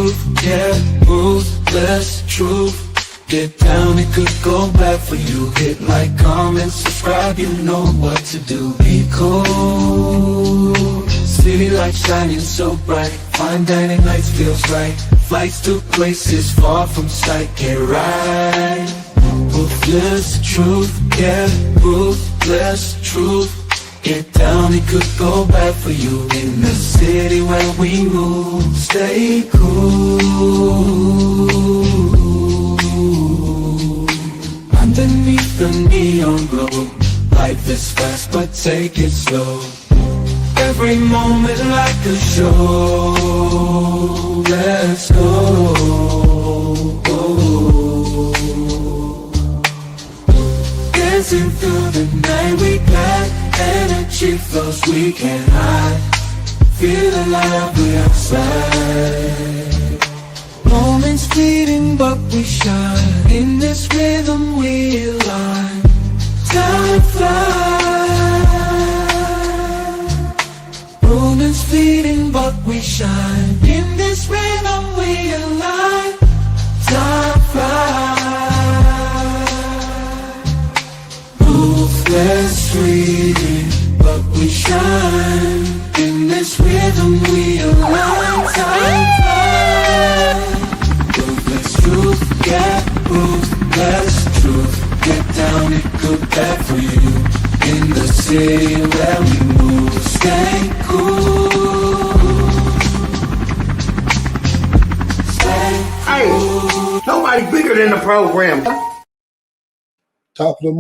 truth, yeah, ruthless truth. Get down, it could go bad for you. Hit like, comment, subscribe, you know what to do. Be cool, city lights shining so bright. Fine dining lights feels right. Flights to places far from sight. Get right, ruthless truth, yeah, ruthless truth. Get down, it could go bad for you. In the city where we move, stay cool. Underneath the neon glow, life is fast but take it slow. Every moment like a show. Let's go. Dancing through the night, we got energy flows we can't hide. Feel alive, we outside. Moments fleeting but we shine. In this rhythm we align. Time flies. Moments fleeting but we shine. In this rhythm we align. Time flies. Ruthless fleeting but we shine. In this rhythm we align. Time flies. Truth, yeah, ruthless truth. Get down, it good bad for you. In the city where we move, stay cool. Stay cool. Hey, nobody bigger than the program. Top of the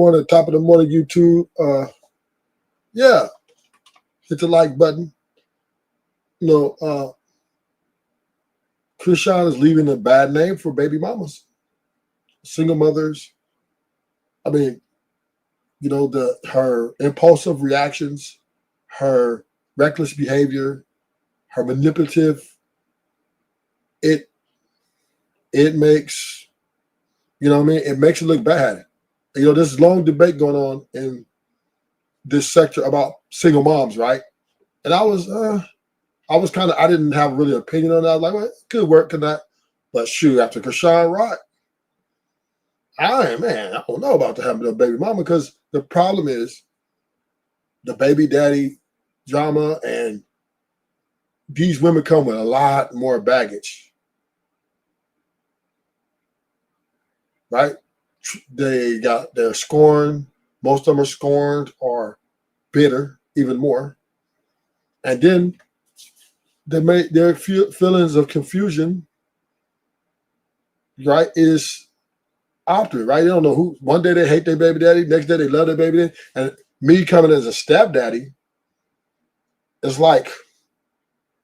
morning, YouTube. Yeah, hit the like button. Chrisean is leaving a bad name for baby mamas, single mothers. I mean, her impulsive reactions, her reckless behavior, her manipulative. It makes, it makes it look bad. There's long debate going on in this sector about single moms, right? And I didn't have really an opinion on that. I was like, well, it could work, could not. But shoot, after Chrisean Rock, I don't know about to have a baby mama, because the problem is the baby daddy drama, and these women come with a lot more baggage, right? They're scorned. Most of them are scorned or bitter, even more. And then their feelings of confusion, right, is opposite, right? They don't know who. One day they hate their baby daddy, next day they love their baby daddy. And me coming as a stepdaddy, it's like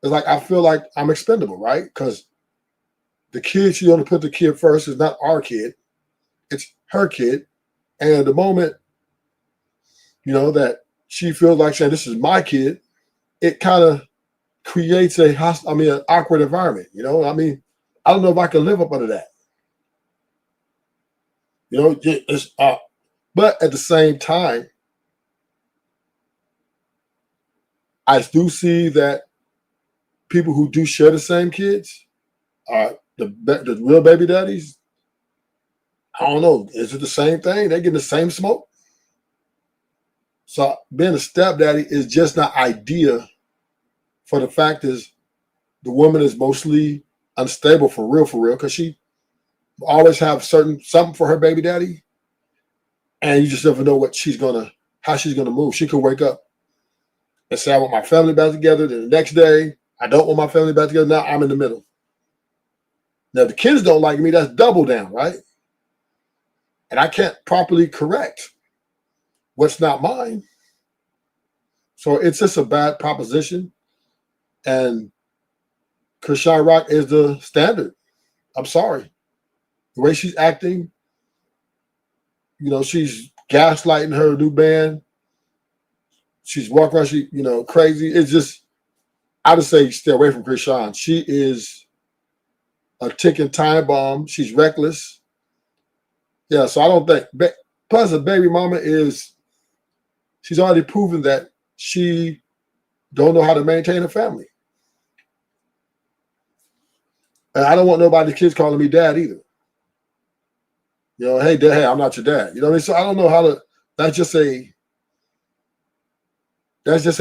I feel like I'm expendable, right? Because the kid, she only put the kid first. It's not our kid, it's her kid. And the moment, that she feels like saying this is my kid, it kind of creates an awkward environment. I don't know if I can live up under that. But at the same time, I do see that people who do share the same kids are the real baby daddies. I don't know. Is it the same thing? They getting the same smoke? So being a stepdaddy is just not ideal. For the fact is, the woman is mostly unstable for real, because she always have something for her baby daddy, and you just never know how she's gonna move. She could wake up and say, "I want my family back together." Then the next day, I don't want my family back together. Now I'm in the middle. Now if the kids don't like me, that's double down, right? And I can't properly correct what's not mine. So it's just a bad proposition. And Chrisean Rock is the standard. I'm sorry. The way she's acting, she's gaslighting her new band. She's walking around, crazy. It's just, I would say stay away from Chrisean. She is a ticking time bomb. She's reckless. Yeah, so I don't think. Plus, a baby mama she's already proven that she don't know how to maintain a family. And I don't want nobody's kids calling me dad either. You know, hey, dad, hey, I'm not your dad. You know what I mean? So I don't know how to. That's just a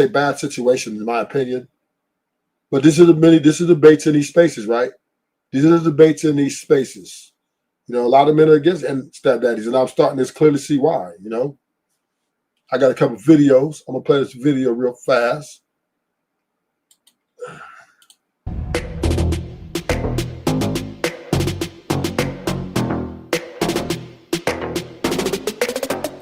bad situation in my opinion. But this is debates in these spaces, right? These are the debates in these spaces. You know, a lot of men are against and stepdaddies, and I'm starting to clearly see why. You know, I got a couple videos. I'm gonna play this video real fast.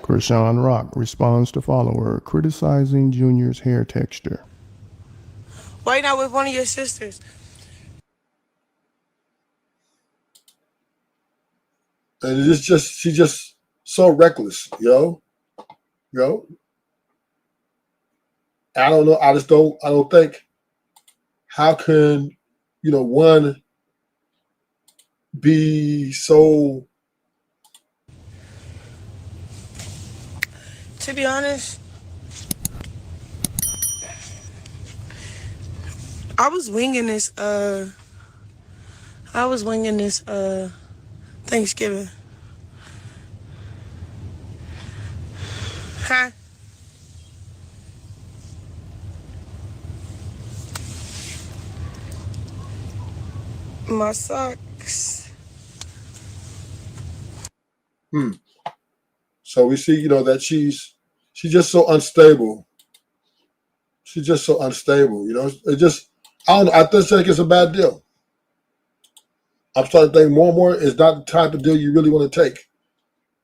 Chrisean Rock responds to follower criticizing Junior's hair texture. Why not with one of your sisters? And it's just she's just so reckless, yo. I don't know. I don't think how can one be so. To be honest, I was winging this Thanksgiving. Huh? My socks. So we see, that she's just so unstable. She's just so unstable, It just, I don't know. I just think it's a bad deal. I'm starting to think more and more it's not the type of deal you really want to take.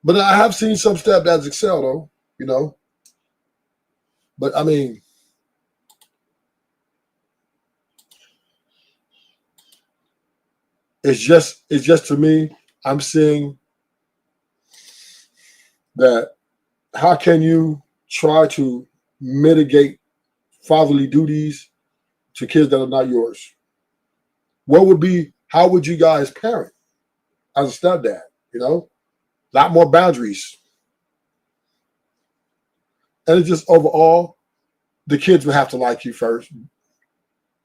But I have seen some stepdads excel, though, But I mean, it's just to me, I'm seeing that how can you try to mitigate fatherly duties to kids that are not yours? How would you guys parent as a stepdad? A lot more boundaries. And it's just overall, the kids would have to like you first.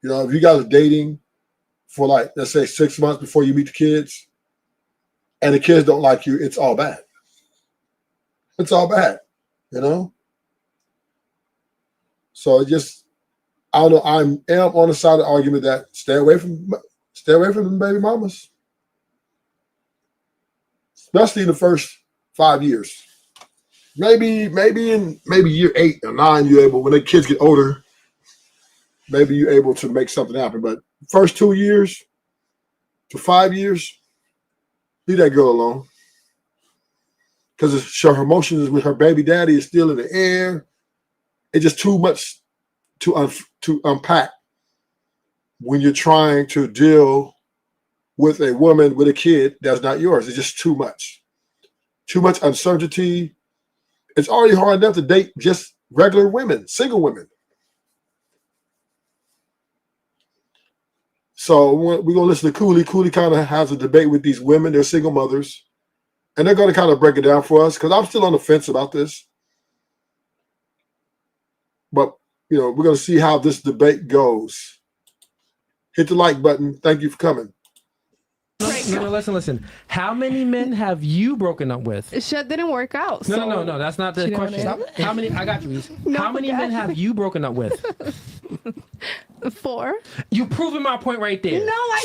If you guys are dating for let's say 6 months before you meet the kids, and the kids don't like you, it's all bad. It's all bad, So it just, I don't know. I am on the side of the argument that stay away from the baby mamas, especially in the first 5 years. Maybe in year 8 or 9, you're able, when the kids get older, maybe you're able to make something happen. But first 2 years to 5 years, leave that girl alone. Because her emotions with her baby daddy is still in the air. It's just too much to unpack when you're trying to deal with a woman with a kid that's not yours. It's just too much. Too much uncertainty. It's already hard enough to date just regular women, single women. So we're going to listen to Cooley. Cooley kind of has a debate with these women. They're single mothers. And they're going to kind of break it down for us because I'm still on the fence about this. But, we're going to see how this debate goes. Hit the like button. Thank you for coming. No, listen. How many men have you broken up with? Shit didn't work out. No. That's not the question. How many? I got you. How many men have you broken up with? 4. You proving my point right there. No, I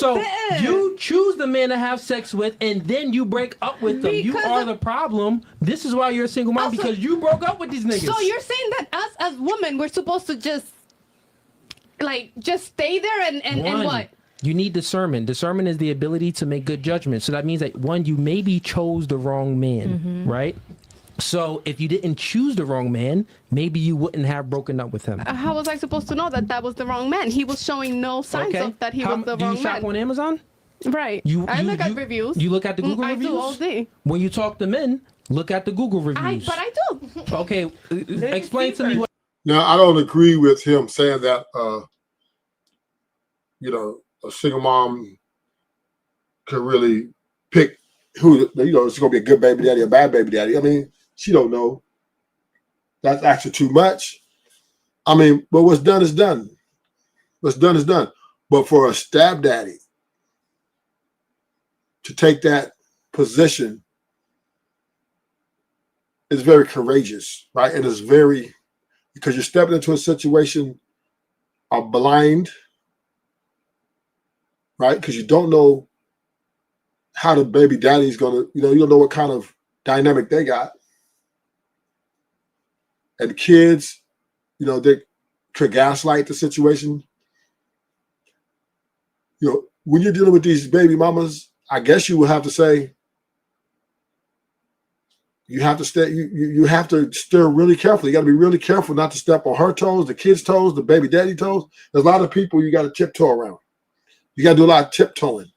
didn't. You choose the man to have sex with, and then you break up with them. You are the problem. This is why you're a single mom, because you broke up with these niggas. So you're saying that us as women, we're supposed to just stay there and what? You need discernment. Discernment is the ability to make good judgments. So that means that, one, you maybe chose the wrong man, right? So if you didn't choose the wrong man, maybe you wouldn't have broken up with him. How was I supposed to know that was the wrong man? He was showing no signs of that he was the wrong man. Do you shop on Amazon? Right. I look at reviews. You look at the Google reviews? I do all day. When you talk to men, look at the Google reviews. But I do. Okay, explain to me what. Now, I don't agree with him saying that, a single mom could really pick who, it's going to be a good baby daddy or a bad baby daddy. I mean, she don't know. That's actually too much. I mean, but what's done is done. What's done is done. But for a stepdaddy to take that position is very courageous, right? It is very, because you're stepping into a situation of blind, right? Because you don't know how the baby daddy's gonna, you don't know what kind of dynamic they got. And kids, they could gaslight the situation. When you're dealing with these baby mamas, I guess you will have to say, you have to stay, you have to stir really carefully. You got to be really careful not to step on her toes, the kids' toes, the baby daddy toes. There's a lot of people you got to tiptoe around. You got to do a lot of tiptoeing.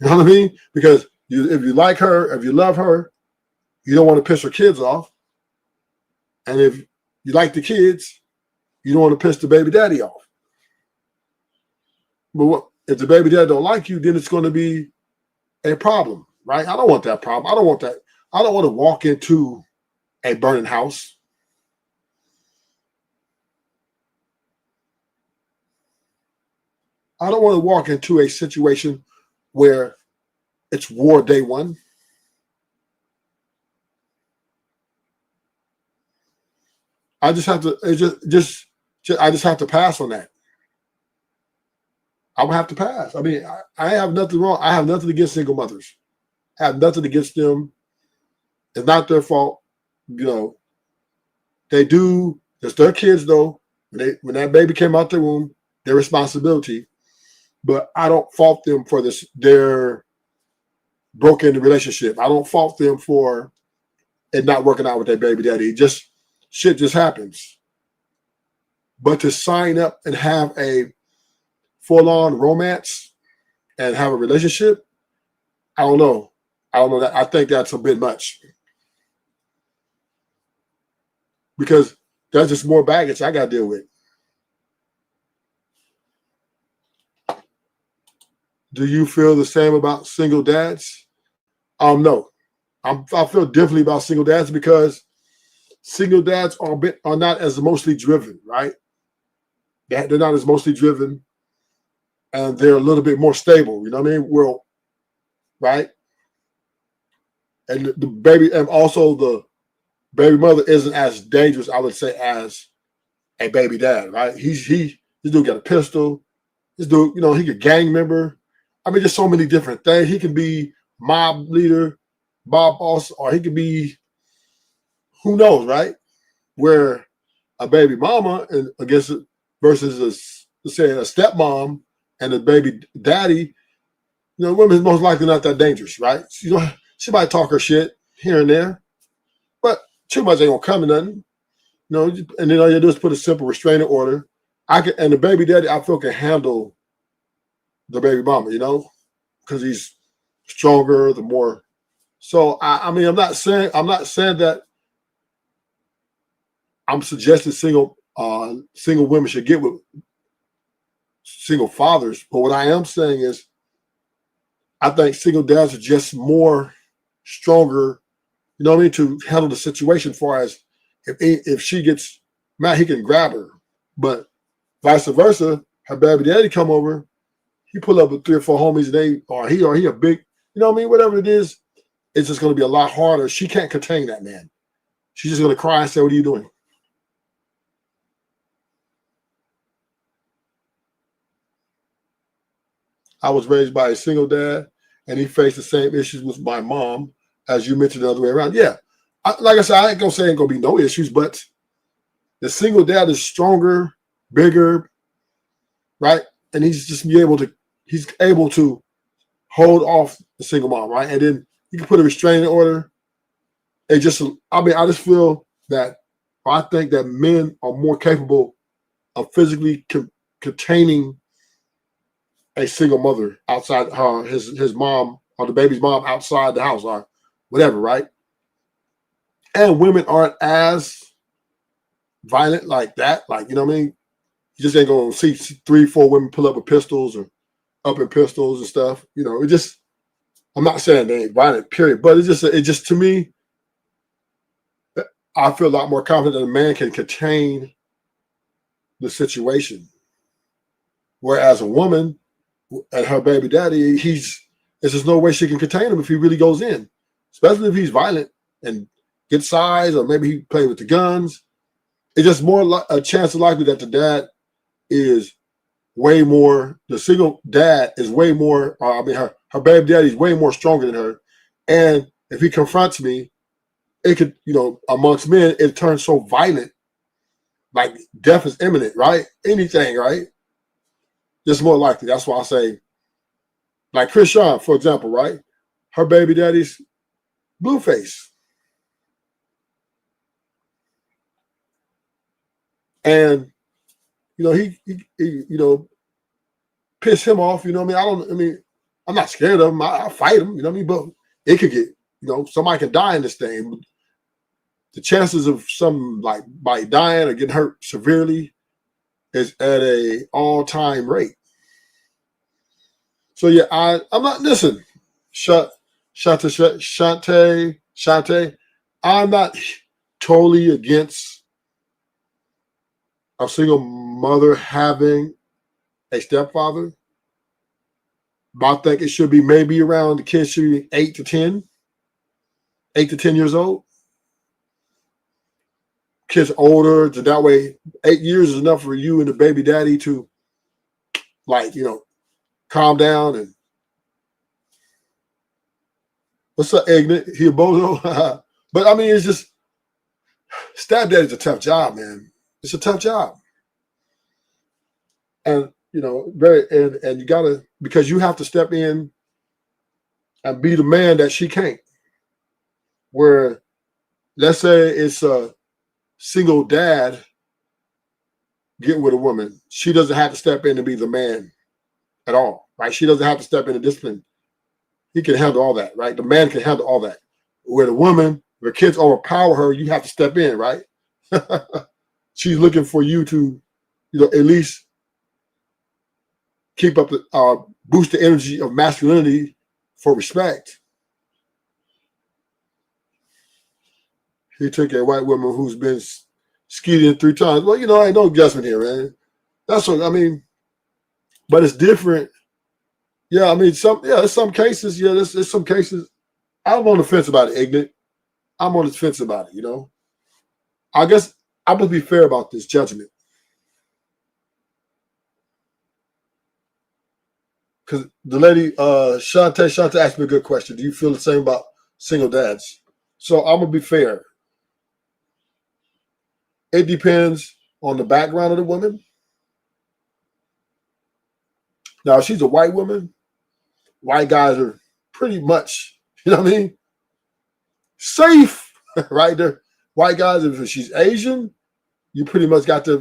You know what I mean? Because if you like her, if you love her, you don't want to piss her kids off. And if you like the kids, you don't want to piss the baby daddy off. But if the baby daddy don't like you, then it's going to be a problem, right? I don't want that problem. I don't want that. I don't want to walk into a burning house. I don't want to walk into a situation where it's war day one. I just have to I just have to pass on that. I would have to pass. I mean, I have nothing wrong. I have nothing against single mothers. I have nothing against them. It's not their fault. They do. It's their kids, though. When that baby came out the womb, their responsibility. But I don't fault them for their broken relationship. I don't fault them for it not working out with their baby daddy. Shit just happens. But to sign up and have a full-on romance and have a relationship, I don't know. That. I think that's a bit much. Because that's just more baggage I got to deal with. Do you feel the same about single dads? No. I feel differently about single dads because single dads are not as emotionally driven, right? They're not as emotionally driven, and they're a little bit more stable. You know what I mean? Well, right? And the baby, and also the baby mother isn't as dangerous, I would say, as a baby dad, right? This dude got a pistol. This dude, he a gang member. I mean, there's so many different things. He can be mob leader, mob boss, or he could be, who knows, right? Where a baby mama versus let's say a stepmom and a baby daddy, women's most likely not that dangerous, right? She might talk her shit here and there, but too much ain't gonna come to nothing. And then all you do is put a simple restraining order. And the baby daddy, I feel, can handle the baby mama, because he's stronger, the more. So I mean, I'm not saying that I'm suggesting single women should get with single fathers, but what I am saying is, I think single dads are just more stronger, to handle the situation. As far as if she gets mad, he can grab her, but vice versa, her baby daddy come over, he pull up with 3 or 4 homies, and he a big, whatever it is, it's just going to be a lot harder. She can't contain that man. She's just going to cry and say, "What are you doing?" I was raised by a single dad, and he faced the same issues with my mom, as you mentioned, the other way around. Yeah, like I said, I ain't gonna say ain't gonna be no issues, but the single dad is stronger, bigger, right? And he's able to hold off the single mom, right? And then you can put a restraining order. I just feel that, I think that men are more capable of physically containing a single mother outside his mom or the baby's mom outside the house or whatever, right? And women aren't as violent like that. Like, you know what I mean? You just ain't gonna see 3, 4 women pull up with pistols or up in pistols and stuff. I'm not saying they ain't violent, period, but it just to me, I feel a lot more confident that a man can contain the situation. Whereas a woman and her baby daddy, it's There's just no way she can contain him if he really goes in, especially if he's violent and gets size, or maybe he played with the guns. It's just more like a chance of likely that the dad is way more, the single dad is way more, her baby daddy is way more stronger than her. And if he confronts me, it could, amongst men, it turns so violent, like death is imminent, right? Anything, right? Just more likely. That's why I say, like Chrisean, for example, right? Her baby daddy's Blueface. And, he piss him off, I'm not scared of him. I fight him, but it could get, somebody can die in this thing. The chances of by dying or getting hurt severely is at a all-time rate. So yeah, I'm not, listen, Shante, I'm not totally against a single mother having a stepfather, but I think it should be maybe around, the kids should be 8 to 10 years old. Kids older, so that way 8 years is enough for you and the baby daddy to calm down. And what's up, ignorant? He a bozo? But I mean, it's just, stepdaddy's a tough job, man. It's a tough job. And and you gotta, because you have to step in and be the man that she can't. Where, let's say it's a single dad getting with a woman, she doesn't have to step in and be the man at all, right? She doesn't have to step in and discipline. He can handle all that, right? The man can handle all that. Where the woman, where kids overpower her, you have to step in, right? She's looking for you to, at least keep up the boost the energy of masculinity for respect. He took a white woman who's been skeeted 3 times. Well, ain't no adjustment here, man. That's what I mean. But it's different. Yeah, I mean, there's some cases. Yeah, there's some cases. I'm on the fence about it, ignorant. I'm on the fence about it, I guess I'm going to be fair about this judgment. Because the lady, Shante asked me a good question. Do you feel the same about single dads? So I'm going to be fair. It depends on the background of the woman. Now, if she's a white woman, white guys are pretty much, safe, right? They're white guys. If she's Asian, you pretty much got to,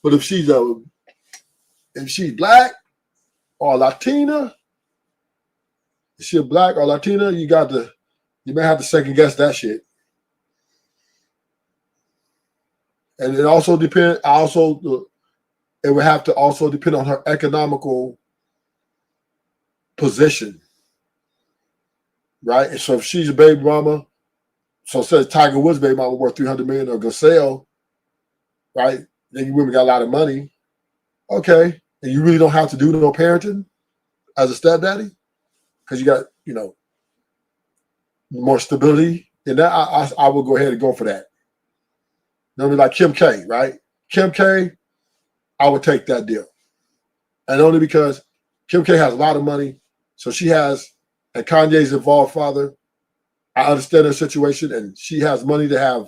but if she's black or Latina, if she's black or Latina, you may have to second guess that shit. And it also depends. It would have to also depend on her economical position, right? And so if she's a baby mama, so says Tiger Woods' baby mama worth $300 million or Gasell, right? Then you women got a lot of money, okay? And you really don't have to do no parenting as a stepdaddy because you got more stability. And that I will go ahead and go for that. Like Kim K, right? Kim K, I would take that deal. And only because Kim K has a lot of money. So she has, and Kanye's involved father. I understand her situation, and she has money to have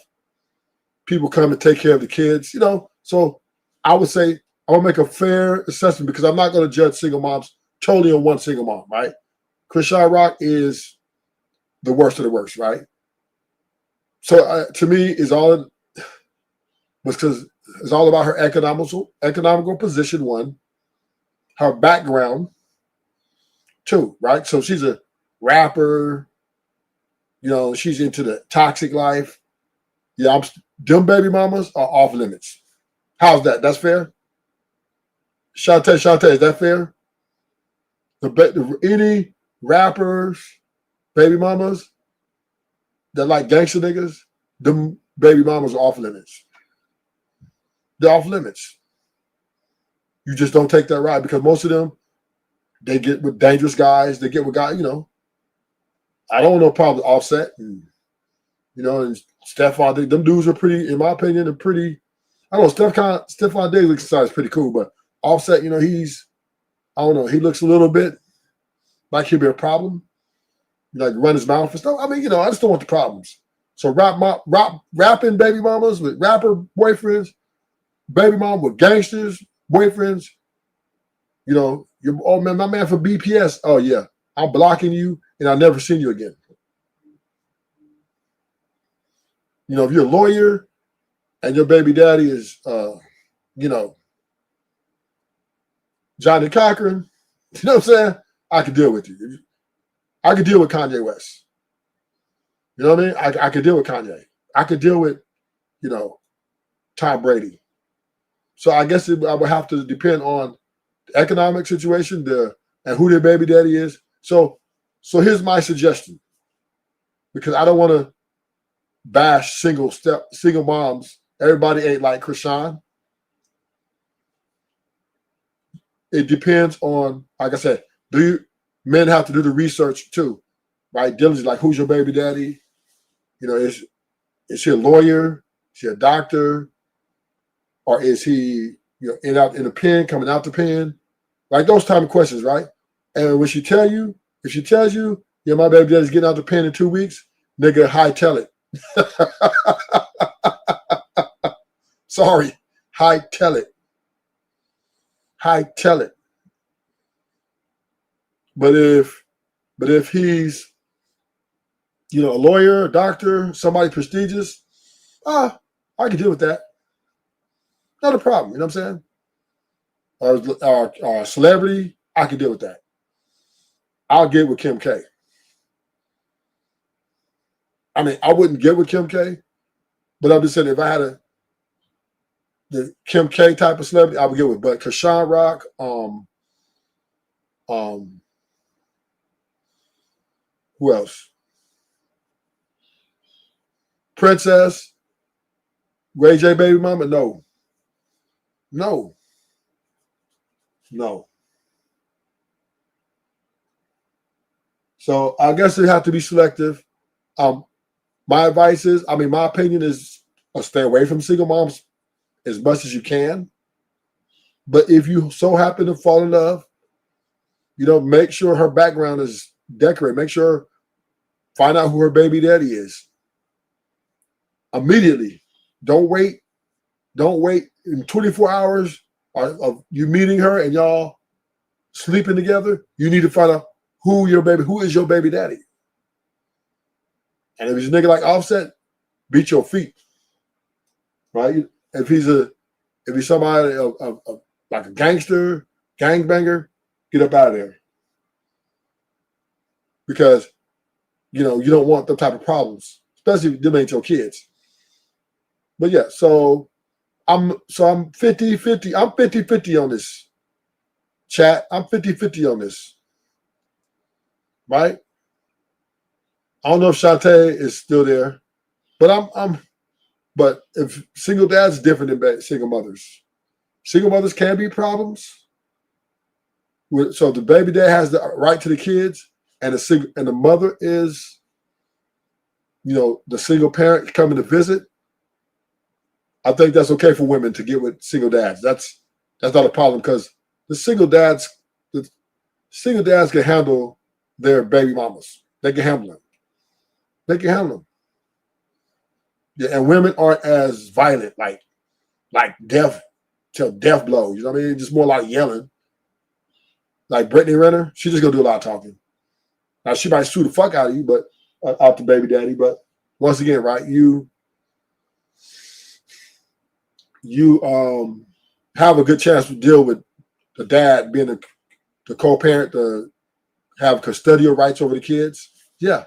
people come and take care of the kids, So I would say I will make a fair assessment because I'm not going to judge single moms totally on one single mom, right? Chrisean Rock is the worst of the worst, right? So to me, it's all about her economical position, 1, her background, 2, right? So she's a rapper, she's into the toxic life. Yeah, them baby mamas are off limits. How's that? That's fair? Shante, is that fair? Any rappers, baby mamas that like gangster niggas, them baby mamas are off limits. They're off limits. You just don't take that ride because most of them They get with dangerous guys. They get with guys, I don't know problem with Offset and and Stephon Diggs. Them dudes are pretty, in my opinion, I don't know, Stephon Diggs looks is pretty cool, but Offset, he's I don't know, he looks a little bit like he'll be a problem. Like run his mouth and stuff. I mean, I just don't want the problems. So rapping baby mamas with rapper boyfriends, baby mom with gangsters, boyfriends, oh man, my man for BPS. Oh yeah, I'm blocking you and I'll never see you again. If you're a lawyer and your baby daddy is Johnny Cochran, you know what I'm saying? I could deal with you. I could deal with Kanye West. You know what I mean? I could deal with Kanye. I could deal with, Tom Brady. So I guess I would have to depend on the economic situation, and who their baby daddy is. So here's my suggestion, because I don't want to bash single moms. Everybody ain't like Chrisean. It depends on, like I said, men have to do the research too, right? Diligently, like who's your baby daddy? Is he a lawyer? Is he a doctor? Or is he, in the pen, coming out the pen? Like those type of questions, right? And when if she tells you, yeah, my baby daddy's getting out the pen in 2 weeks, nigga, hightail it. Sorry, hightail it. Hightail it. But if he's, a lawyer, a doctor, somebody prestigious, I can deal with that. Not a problem, you know what I'm saying? Or a celebrity, I can deal with that. I'll get with Kim K. I mean, I wouldn't get with Kim K, but I'm just saying if I had the Kim K type of celebrity, I would get with. But Chrisean Rock, who else? Princess, Ray J baby mama, no. So I guess you have to be selective. My advice is, my opinion is, stay away from single moms as much as you can. But if you so happen to fall in love, make sure her background is decorated. Make sure, find out who her baby daddy is. Immediately. Don't wait. In 24 hours of you meeting her and y'all sleeping together, you need to find out who is your baby daddy. And if he's a nigga like Offset, beat your feet. Right? If he's somebody like a gangster, gangbanger, get up out of there. Because you don't want them type of problems, especially if them ain't your kids. But yeah, so I'm 50-50. I'm 50-50 on this chat. I'm 50-50 on this. Right? I don't know if Shantae is still there, but but if single dads is different than single mothers. Single mothers can be problems. So the baby dad has the right to the kids, and the mother is, the single parent coming to visit. I think that's okay for women to get with single dads. That's not a problem, because the single dads can handle their baby mamas. They can handle them. Yeah, and women aren't as violent, like death till death blows. You know what I mean? Just more like yelling. Like Brittany Renner, she just gonna do a lot of talking. Now she might sue the fuck out of you, but out the baby daddy. But once again, right, you have a good chance to deal with the dad being the co-parent to have custodial rights over the kids. Yeah.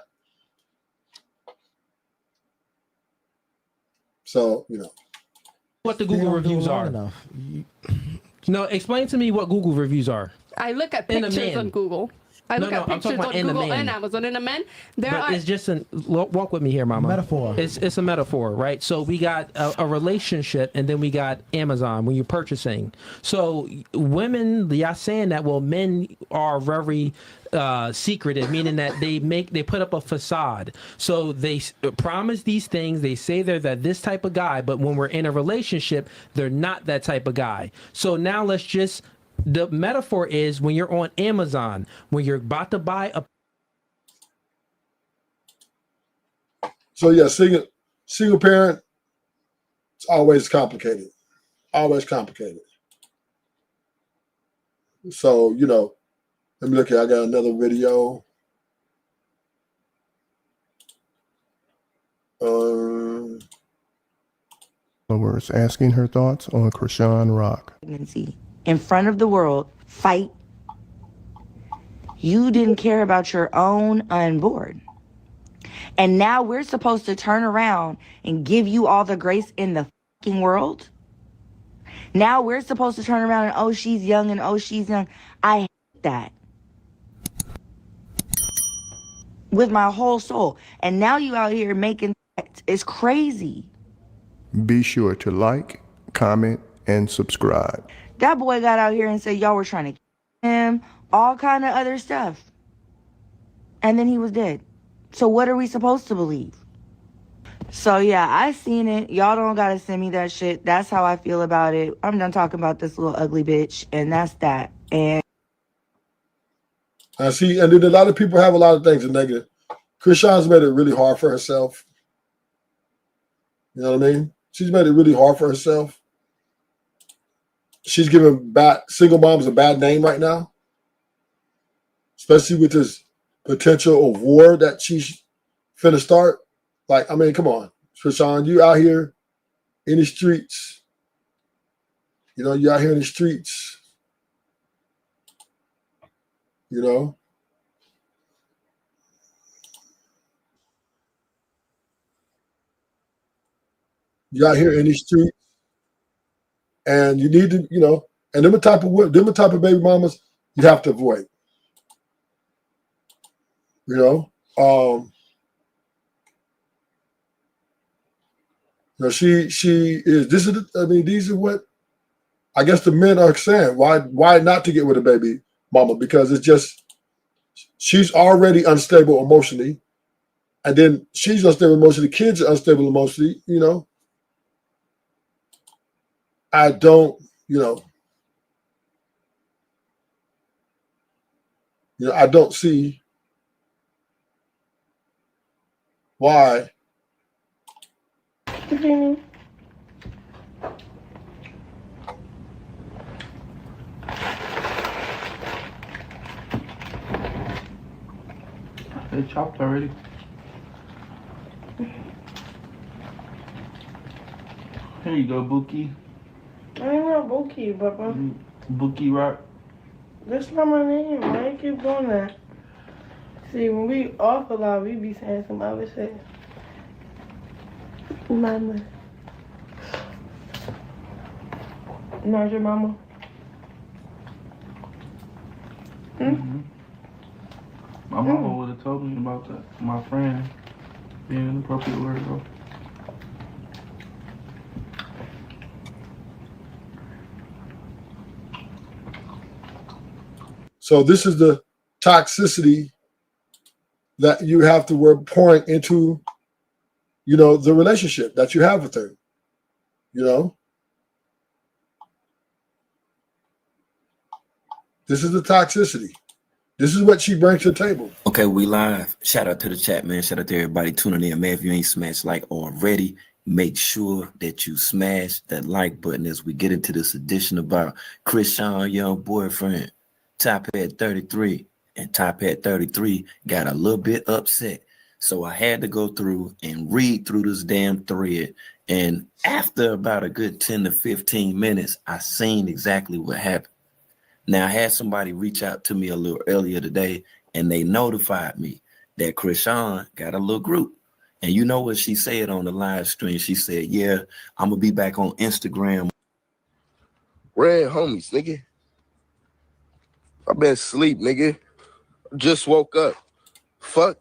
So, what the Google reviews are. No, explain to me what Google reviews are. I look at pictures on Google. I look at I'm pictures talking on about in the Google man. and Amazon. In the men, It's just walk with me here, mama. Metaphor. It's a metaphor, right? So we got a relationship, and then we got Amazon when you're purchasing. So women, y'all saying that, well, men are very secretive, meaning that they put up a facade. So they promise these things. They say they're this type of guy, but when we're in a relationship, they're not that type of guy. So now the metaphor is when you're on Amazon, when you're about to buy a. So yeah, single parent, it's always complicated. Always complicated. So, let me look here. I got another video. Followers asking her thoughts on Chrisean Rock. Pregnancy in front of the world, fight. You didn't care about your own unborn. And now we're supposed to turn around and give you all the grace in the fucking world? Now we're supposed to turn around and, oh, she's young and oh, she's young. I hate that. With my whole soul. And now you out here making it's crazy. Be sure to like, comment, and subscribe. That boy got out here and said y'all were trying to kill him, all kind of other stuff. And then he was dead. So what are we supposed to believe? So yeah, I seen it. Y'all don't gotta send me that shit. That's how I feel about it. I'm done talking about this little ugly bitch, and that's that. And I see, and then a lot of people have a lot of things in negative. Chrisean's made it really hard for herself. You know what I mean? She's made it really hard for herself. She's giving single moms a bad name right now, especially with this potential of war that she's finna start. Like, I mean, come on, Chrisean, you out here in the streets. You out here in the streets. You out here in the streets, and you need to, and them the type of baby mamas you have to avoid. She is. These are what I guess the men are saying. Why not to get with a baby mama? Because it's just she's already unstable emotionally, and then she's unstable emotionally. Kids are unstable emotionally. I don't. I don't see why. They chopped already. Here you go, Bookie. I ain't not Bookie, Papa. Bookie Rock. That's not my name. Why you keep doing that? See, when we off a lot, we be saying some other shit. Mama. Not your mama. My mama would have told me about that. My friend being an appropriate word, though. So this is the toxicity that you have to work pouring into, the relationship that you have with her. This is the toxicity. This is what she brings to the table. Okay, we live. Shout out to the chat, man. Shout out to everybody tuning in, man. If you ain't smashed like already, make sure that you smash that like button as we get into this edition about Chrisean, young boyfriend. Top Hat 33, and Top Hat 33 got a little bit upset. So I had to go through and read through this damn thread. And after about a good 10 to 15 minutes, I seen exactly what happened. Now, I had somebody reach out to me a little earlier today, and they notified me that Chrisean got a little group. And you know what she said on the live stream? She said, yeah, I'm going to be back on Instagram. Red homies, nigga. I've been asleep, nigga. Just woke up. Fuck.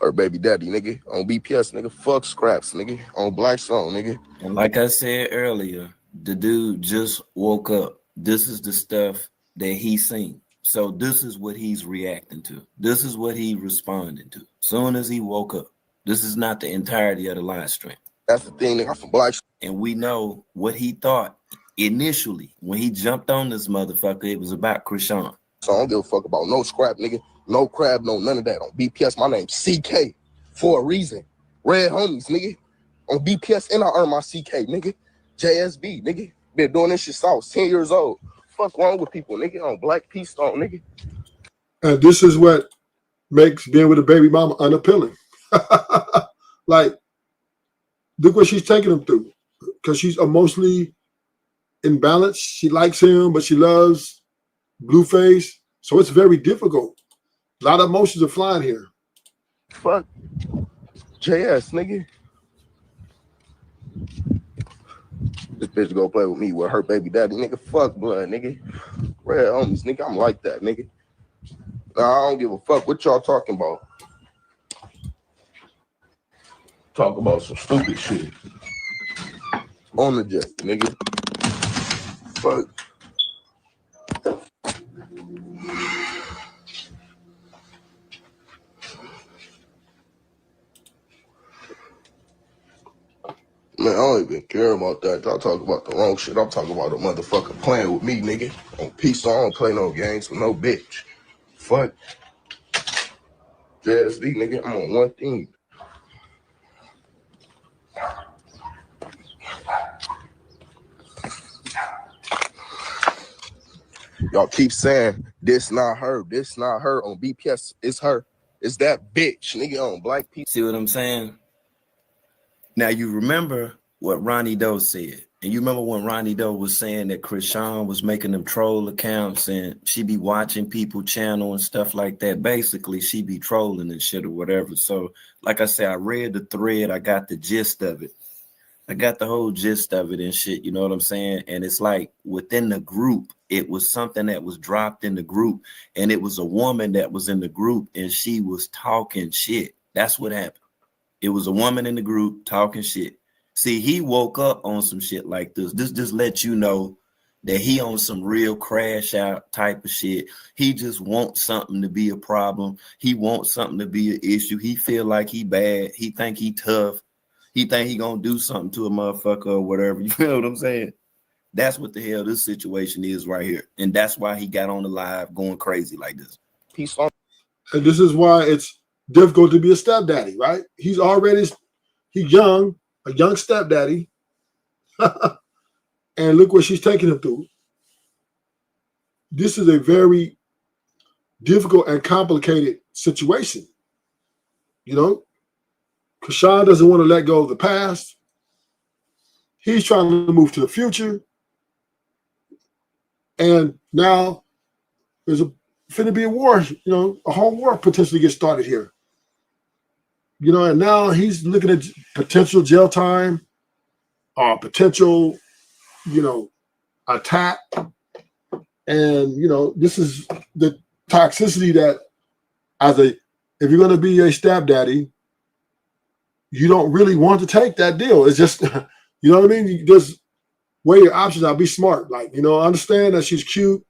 Her baby daddy, nigga. On BPS, nigga. Fuck scraps, nigga. On Black Song, nigga. And like I said earlier, the dude just woke up. This is the stuff that he's seen. So this is what he's reacting to. This is what he responding to. Soon as he woke up. This is not the entirety of the live stream. That's the thing, nigga. I'm from Black. And we know what he thought initially when he jumped on this motherfucker. It was about Chrisean. So I don't give a fuck about no scrap, nigga. No crab, no none of that. On BPS, my name's CK for a reason. Red homies, nigga. On BPS, and I earn my CK, nigga. JSB, nigga. Been doing this shit since I was 10 years old. Fuck wrong with people, nigga. On Black Peace Stone, nigga. And this is what makes being with a baby mama unappealing. Like, look what she's taking him through. Because she's emotionally imbalanced. She likes him, but she loves Blueface. So it's very difficult. A lot of emotions are flying here. Fuck. JS, nigga. This bitch go play with me with her baby daddy, nigga. Fuck blood, nigga. Red homies, nigga. I'm like that, nigga. Nah, I don't give a fuck what y'all talking about. Talk about some stupid shit. On the jet, nigga. Fuck. Man, I don't even care about that. Y'all talk about the wrong shit. I'm talking about a motherfucker playing with me, nigga. On peace, I don't play no games with no bitch. Fuck. JSD, nigga, I'm on one thing. Y'all keep saying this not her, this not her. On BPS, it's her. It's that bitch, nigga, on Black people. See what I'm saying? Now you remember what Ronnie Doe said. And you remember when Ronnie Doe was saying that Chrisean was making them troll accounts and she be watching people channel and stuff like that. Basically, she be trolling and shit or whatever. So like I said, I read the thread. I got the gist of it. I got the whole gist of it and shit. You know what I'm saying? And it's like within the group, it was something that was dropped in the group. And it was a woman that was in the group and she was talking shit. That's what happened. It was a woman in the group talking shit. See, he woke up on some shit like this. This just lets you know that he on some real crash out type of shit. He just wants something to be a problem. He wants something to be an issue. He feel like he bad. He think he tough. He think he gonna do something to a motherfucker or whatever. You feel what I'm saying? That's what the hell this situation is right here. And that's why he got on the live going crazy like this. Peace on. And this is why it's difficult to be a stepdaddy, right? He's young, a young stepdaddy. And look what she's taking him through. This is a very difficult and complicated situation. You know, Chrisean doesn't want to let go of the past. He's trying to move to the future. And now there's finna be a war, you know, a whole war potentially gets started here. You know, and now he's looking at potential jail time, potential, you know, attack. And, you know, this is the toxicity that if you're going to be a stepdaddy, you don't really want to take that deal. It's just, you know what I mean? You just weigh your options out, be smart. Like, you know, I understand that she's cute.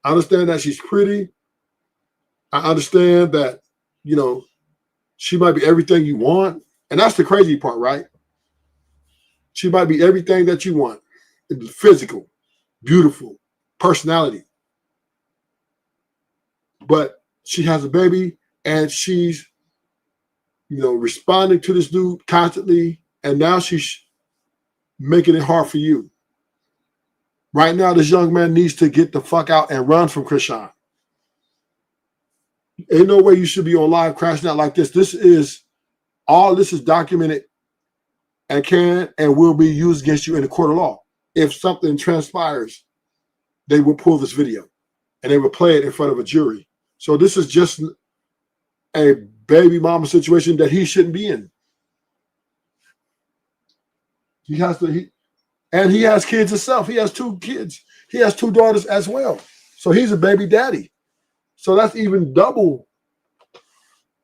I understand that she's pretty. I understand that, you know, she might be everything you want. And that's the crazy part, right? She might be everything that you want. Physical, beautiful, personality. But she has a baby and she's, you know, responding to this dude constantly. And now she's making it hard for you. Right now, this young man needs to get the fuck out and run from Chrisean. Ain't no way you should be on live crashing out like this. This is documented and can and will be used against you in the court of law. If something transpires, they will pull this video and they will play it in front of a jury. So this is just a baby mama situation that he shouldn't be in. He has kids himself. He has 2 kids. He has 2 daughters as well. So he's a baby daddy. So that's even double,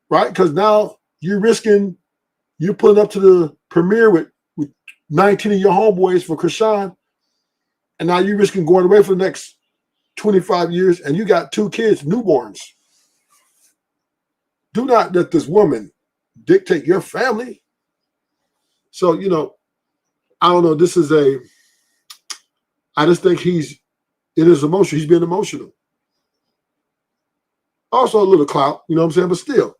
right? Because now you're pulling up to the premiere with 19 of your homeboys for Chrisean, and now you're risking going away for the next 25 years, and you got 2 kids, newborns. Do not let this woman dictate your family. So, I don't know. I just think it is emotional. He's being emotional. Also a little clout, you know what I'm saying? But still,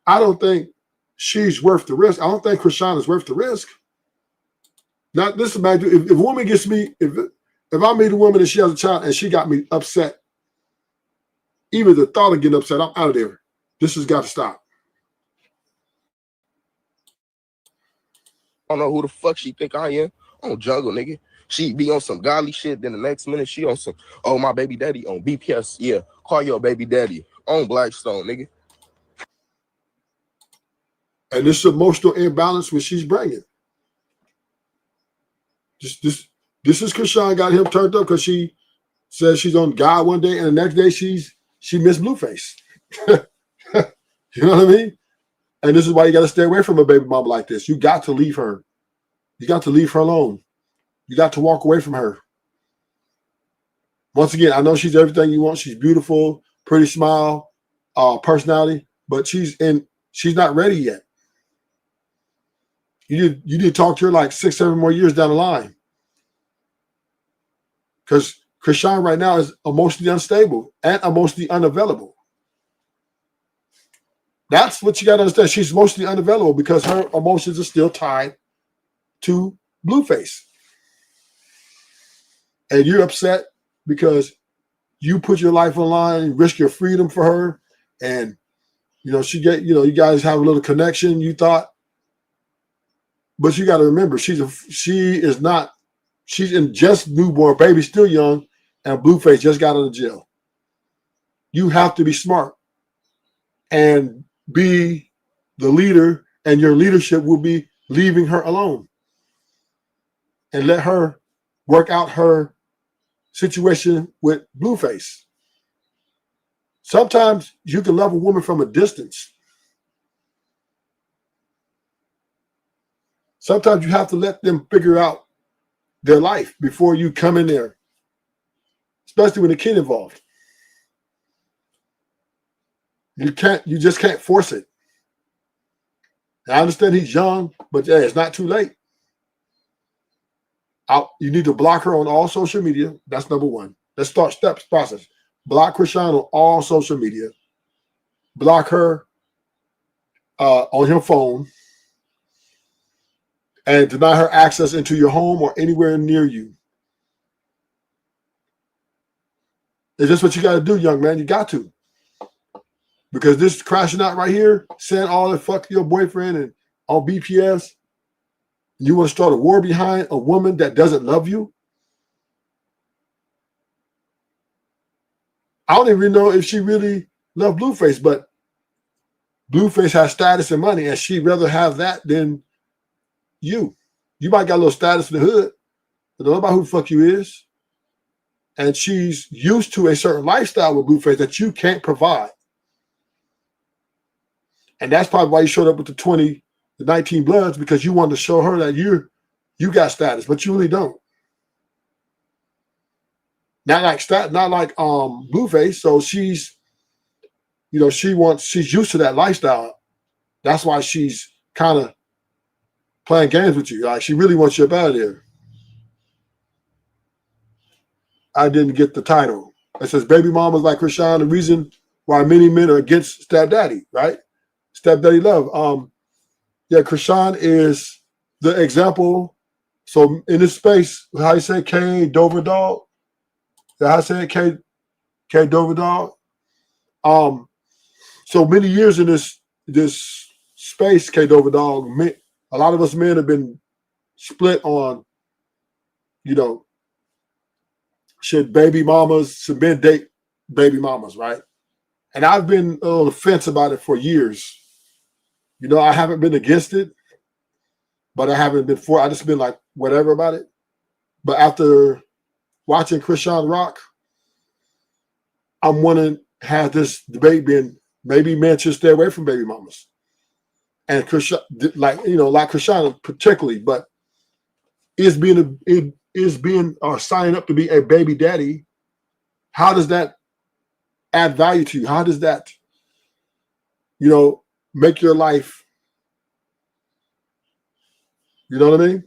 I don't think she's worth the risk. I don't think Chrisean is worth the risk. Now, this is if a woman gets me, if I meet a woman and she has a child and she got me upset, even the thought of getting upset, I'm out of there. This has got to stop. I don't know who the fuck she think I am. On jungle, nigga. She be on some godly shit. Then the next minute she on some, oh, my baby daddy on BPS. Yeah, call your baby daddy on Blackstone, nigga. And this emotional imbalance which she's bringing. This is Chrisean got him turned up because she says she's on God one day and the next day she missed Blueface. You know what I mean? And this is why you got to stay away from a baby mama like this. You got to leave her. You got to leave her alone. You got to walk away from her. Once again, I know she's everything you want. She's beautiful, pretty smile, personality, but she's not ready yet. You need to talk to her like 6, 7 more years down the line. Because Chrisean right now is emotionally unstable and emotionally unavailable. That's what you got to understand. She's emotionally unavailable because her emotions are still tied to Blueface. And you're upset because you put your life on the line, risk your freedom for her. And, you guys have a little connection, you thought. But you got to remember, she's in just newborn, baby, still young, and Blueface just got out of jail. You have to be smart and be the leader, and your leadership will be leaving her alone and let her work out her situation with Blueface. Sometimes you can love a woman from a distance. Sometimes you have to let them figure out their life before you come in there, especially when a kid involved. You just can't force it. I understand he's young, but yeah, it's not too late. You need to block her on all social media. That's number one. Let's start steps process. Block Chrisean on all social media. Block her on your phone. And deny her access into your home or anywhere near you. It's just what you got to do, young man. You got to. Because this crashing out right here, saying all that fuck your boyfriend and on BPS, you want to start a war behind a woman that doesn't love you? I don't even know if she really loved Blueface, but Blueface has status and money, and she'd rather have that than you. You might got a little status in the hood, but don't know about who the fuck you is. And she's used to a certain lifestyle with Blueface that you can't provide. And that's probably why you showed up with the 19 Bloods, because you wanted to show her that you got status, but you really don't. Not like Blueface. So she's used to that lifestyle. That's why she's kind of playing games with you. Like, she really wants you up out of there. I didn't get the title. It says baby mamas like Chrisean, the reason why many men are against stepdaddy, right? Stepdaddy love. Yeah, Chrisean is the example. So in this space, how you say K Dover Dog? How I say it, K Dover Dog? So many years in this space, K Dover Dog, a lot of us men have been split on, should baby mamas, should men date baby mamas, right? And I've been on the fence about it for years. I haven't been against it, but I haven't been for it. I just been like, whatever about it. But after watching Chrisean Rock I'm wondering, has this debate been maybe men should stay away from baby mamas? And Chrisean, like Chrisean particularly, but is being or signing up to be a baby daddy, how does that add value to you? How does that, make your life, you know what I mean?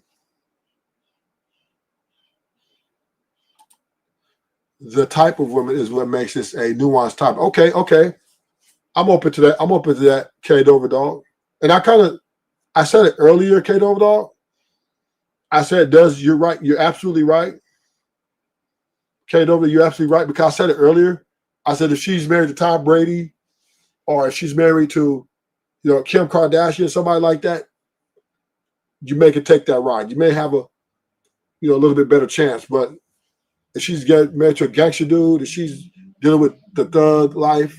The type of woman is what makes this a nuanced topic. Okay. I'm open to that. K Dover Dog. And I said it earlier, K Dover Dog. I said, you're right. You're absolutely right. K Dover, you're absolutely right. Because I said it earlier. I said, if she's married to Tom Brady, or if she's married to, Kim Kardashian, somebody like that, you may can take that ride. You may have a little bit better chance. But if she's getting married to a gangster dude, if she's dealing with the thug life,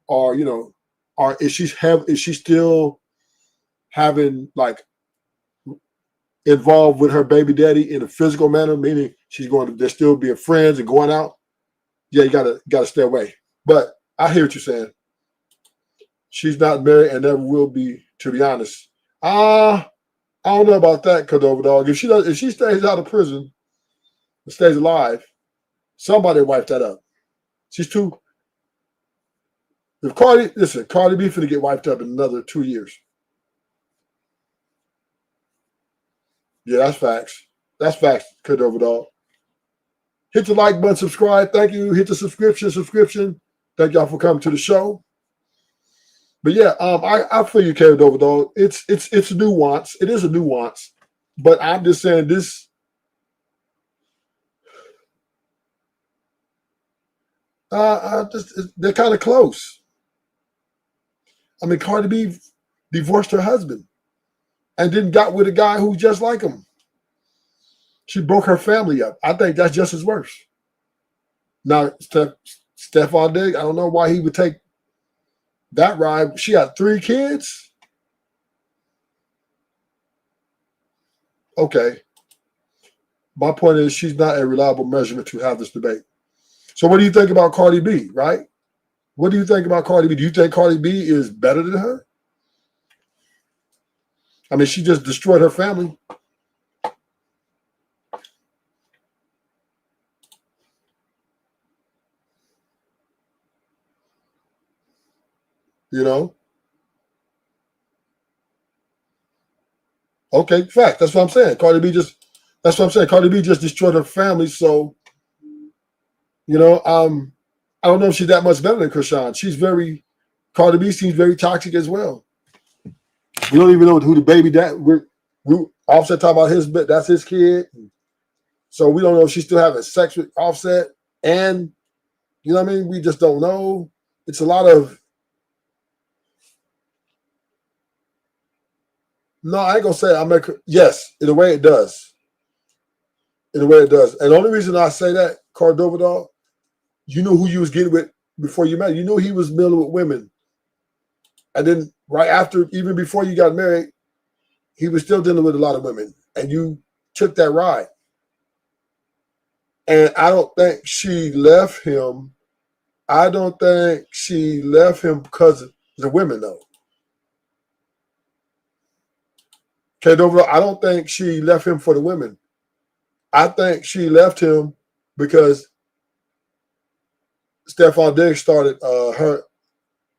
or or is she still having like involved with her baby daddy in a physical manner, meaning they're still being friends and going out? Yeah, you gotta stay away. But I hear what you're saying. She's not married and never will be, to be honest. I don't know about that, Cordova Dog. If she stays out of prison and stays alive, somebody wipe that up. She's too. If Cardi B finna get wiped up in another 2 years. Yeah, that's facts. That's facts, Cordova Dog. Hit the like button, subscribe. Thank you. Hit the subscription. Thank y'all for coming to the show. But yeah, I feel you, Cordova Dog. It's a nuance. It is a nuance. But I'm just saying this. They're kind of close. I mean, Cardi B divorced her husband and then got with a guy who's just like him. She broke her family up. I think that's just as worse. Now, Stephon Diggs, I don't know why he would take that ride. She had 3 kids. Okay. My point is she's not a reliable measurement to have this debate. So what do you think about Cardi B, right? What do you think about Cardi B? Do you think Cardi B is better than her? I mean, she just destroyed her family. Okay, fact. That's what I'm saying. That's what I'm saying. Cardi B just destroyed her family. So, I don't know if she's that much better than Chrisean. Cardi B seems very toxic as well. We don't even know who the baby dad. We Offset talking about that's his kid. So we don't know if she's still having sex with Offset. And, you know what I mean? We just don't know. It's a lot of. No, I ain't gonna say yes, in a way it does. In a way it does. And the only reason I say that, Cordova Dog, you knew who you was getting with before you met. You knew he was dealing with women. And then right after, even before you got married, he was still dealing with a lot of women. And you took that ride. And I don't think she left him. I don't think she left him because of the women, though. Okay, I don't think she left him for the women. I think she left him because Stephon Diggs started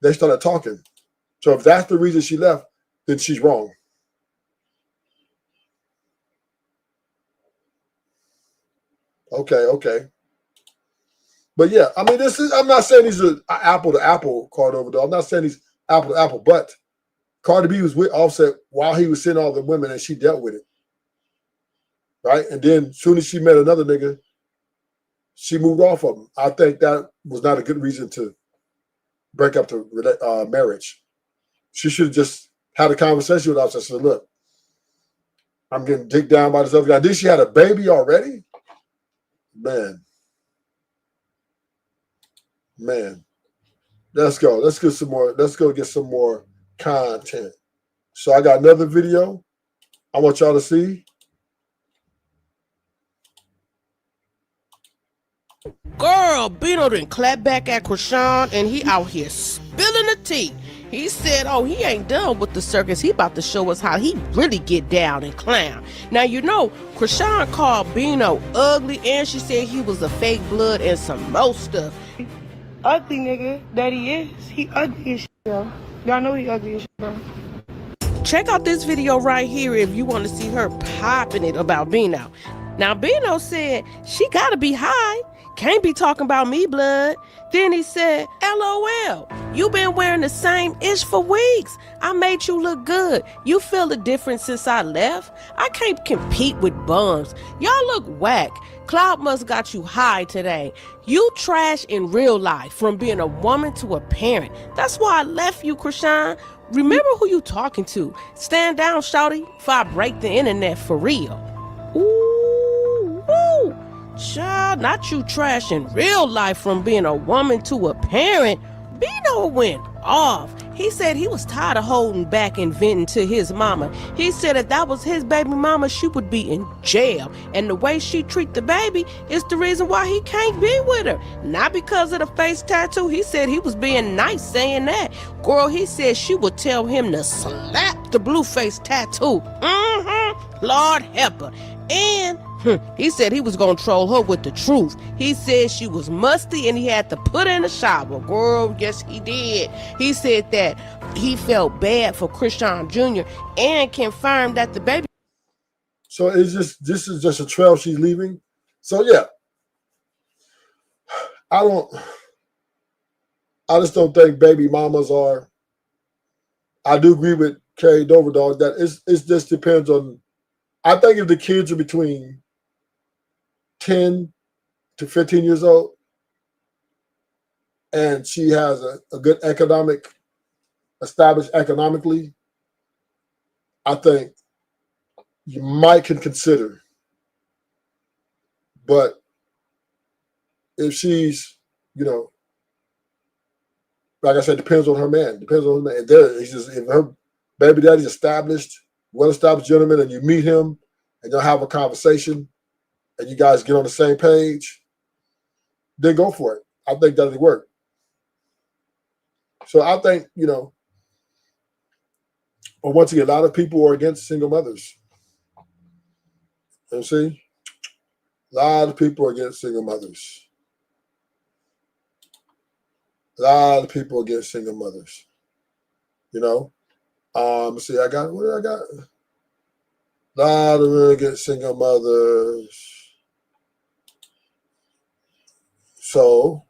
they started talking. So if that's the reason she left, then she's wrong. Okay. But yeah, I mean, I'm not saying these are apple to apple, Cordova Dog. I'm not saying he's apple to apple, but Cardi B was with Offset while he was seeing all the women and she dealt with it. Right? And then as soon as she met another nigga, she moved off of him. I think that was not a good reason to break up the marriage. She should have just had a conversation with Offset and said, look, I'm getting dicked down by this other guy. Then she had a baby already? Man. Let's go. Let's get some more. Let's go get some more content. So I got another video I want y'all to see. Girl, Bino done clap back at Chrisean, and he out here spilling the tea. He said, oh, he ain't done with the circus. He about to show us how he really get down and clown. Now, you know, Chrisean called Bino ugly, and she said he was a fake blood and some more stuff. Ugly nigga that he is. He ugly as shit, yo. Y'all know he ugly as shit, bro. Check out this video right here if you want to see her popping it about Bino. Now, Bino said she gotta be high. Can't be talking about me, blood. Then he said, LOL, you been wearing the same ish for weeks. I made you look good. You feel the difference since I left? I can't compete with bums. Y'all look whack. Cloud must got you high today. You trash in real life from being a woman to a parent. That's why I left you, Chrisean. Remember who you talking to. Stand down, shawty, before I break the internet for real. Ooh, woo. Child, not you trash in real life from being a woman to a parent. Bino went off. He said he was tired of holding back and venting to his mama. He said if that was his baby mama, she would be in jail. And the way she treat the baby is the reason why he can't be with her. Not because of the face tattoo. He said he was being nice saying that. Girl, he said she would tell him to slap the blue face tattoo. Lord help her. And he said he was gonna troll her with the truth. He said she was musty and he had to put her in the shower. Girl, yes he did. He said that he felt bad for Chrisean Jr. and confirmed that the baby. So it's just, this is just a trail she's leaving. So yeah, I just don't think baby mamas are. I do agree with Carrie Dover Dog that it just depends on. I think if the kids are between 10 to 15 years old and she has a good established economically, I think you might can consider. But if she's, like I said, depends on her man. Depends on her man. If her baby daddy's established, well-established gentleman, and you meet him and you'll have a conversation and you guys get on the same page, then go for it. I think that'll work. So I think, but once again, a lot of people are against single mothers. You see? A lot of people are against single mothers. A lot of people against single mothers. Let's see, what do I got? A lot of really against single mothers. So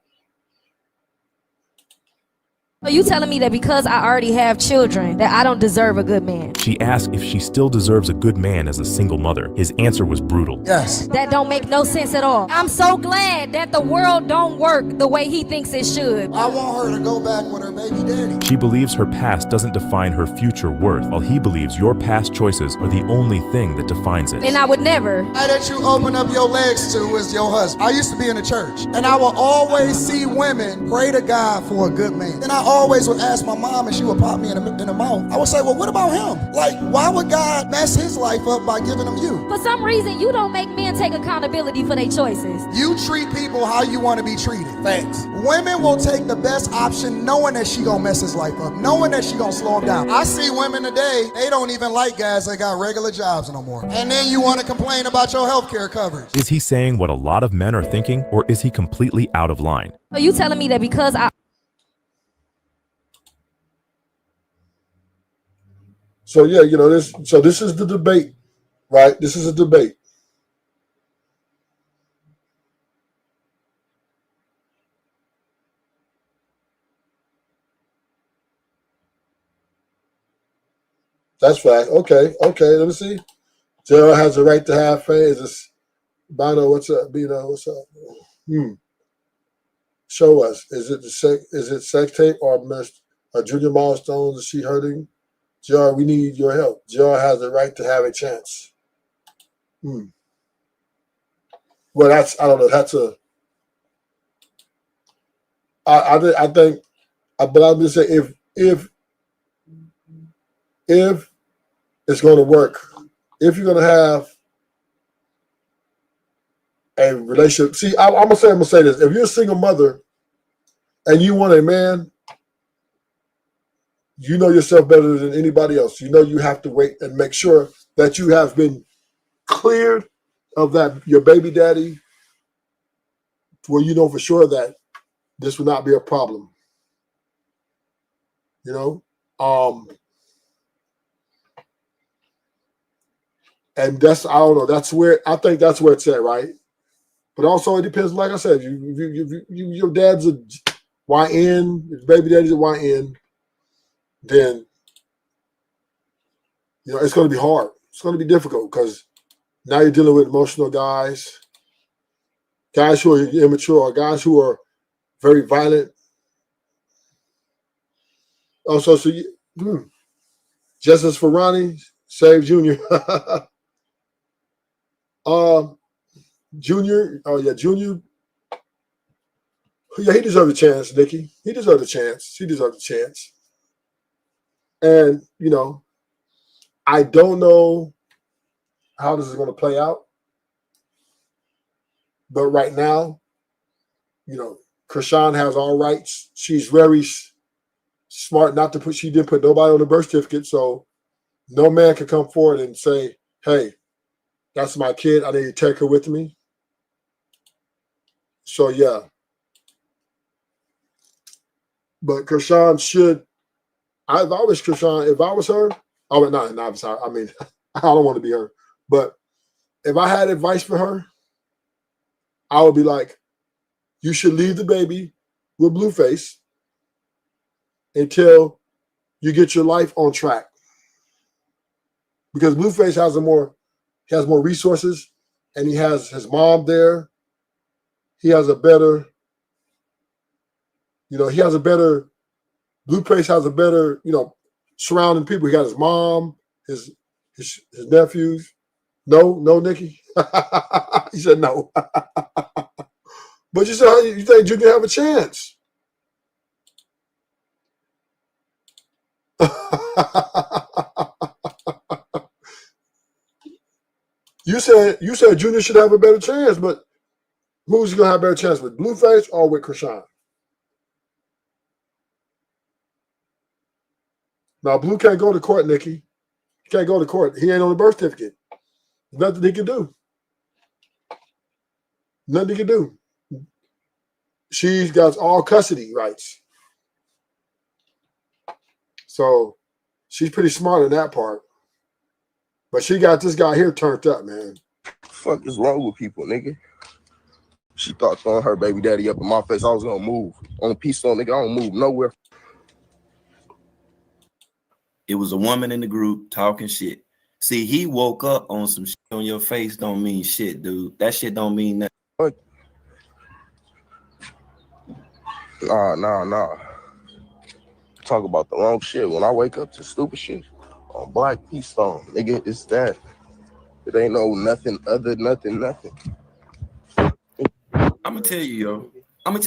Are you telling me that because I already have children that I don't deserve a good man? She asked if she still deserves a good man as a single mother. His answer was brutal. Yes. That don't make no sense at all. I'm so glad that the world don't work the way he thinks it should. I want her to go back with her baby daddy. She believes her past doesn't define her future worth, while he believes your past choices are the only thing that defines it. And I would never. That you open up your legs to is your husband. I used to be in the church, and I will always see women pray to God for a good man. And I always would ask my mom, and she would pop me in the mouth. I would say, well, what about him? Like, why would God mess his life up by giving him you? For some reason, you don't make men take accountability for their choices. You treat people how you want to be treated. Thanks. Women will take the best option knowing that she gonna mess his life up, knowing that she gonna slow him down. I see women today, they don't even like guys that got regular jobs no more. And then you want to complain about your health care coverage. Is he saying what a lot of men are thinking, or is he completely out of line? Are you telling me that because I... So yeah, this is the debate, right? This is a debate. That's fact. Okay, let me see. Gerald has the right to have fame. Is this Bino, what's up? Bino, what's up? Show us. Is it sex tape or junior milestones? Is she hurting? Jar, we need your help. Jar has the right to have a chance. Well, I don't know. That's I think, but I'm just saying if it's going to work, if you're going to have a relationship. See, I'm gonna say this. If you're a single mother and you want a man, you know yourself better than anybody else. You know you have to wait and make sure that you have been cleared of that your baby daddy, where you know for sure that this will not be a problem. You know, and that's I don't know. That's where I think that's where it's at, right? But also it depends. Like I said, your dad's a YN, your baby daddy's a YN, then it's going to be hard. It's going to be difficult because now you're dealing with emotional guys who are immature, or guys who are very violent. Also, Justice for Ronnie, Save Junior. Junior, Junior. Yeah, he deserved a chance, Nikki. He deserved a chance. He deserved a chance. And, I don't know how this is going to play out. But right now, Chrisean has all rights. She's very smart not to she didn't put nobody on the birth certificate. So no man can come forward and say, hey, that's my kid. I need to take her with me. So, yeah. But Chrisean should, if I was Chrisean, if I was her, I would not. I mean, I don't want to be her. But if I had advice for her, I would be like, you should leave the baby with Blueface until you get your life on track. Because Blueface has more resources, and he has his mom there. He has a better, Blueface has a better, surrounding people. He got his mom, his nephews. No, Nikki? He said no. But you said you think Junior have a chance? You said Junior should have a better chance, but who's gonna have a better chance, with Blueface or with Chrisean? Now, Blue can't go to court, Nikki. He can't go to court. He ain't on the birth certificate. Nothing he can do. Nothing he can do. She's got all custody rights. So she's pretty smart in that part. But she got this guy here turned up, man. Fuck is wrong with people, nigga? She thought throwing her baby daddy up in my face, I was gonna move. On peace on, nigga, I don't move nowhere. It was a woman in the group talking shit. See, he woke up on some shit on your face don't mean shit, dude. That shit don't mean nothing. What? Nah. Talk about the wrong shit. When I wake up to stupid shit on Black Peace Stone, nigga, it's that. It ain't no nothing other, nothing. I'm gonna tell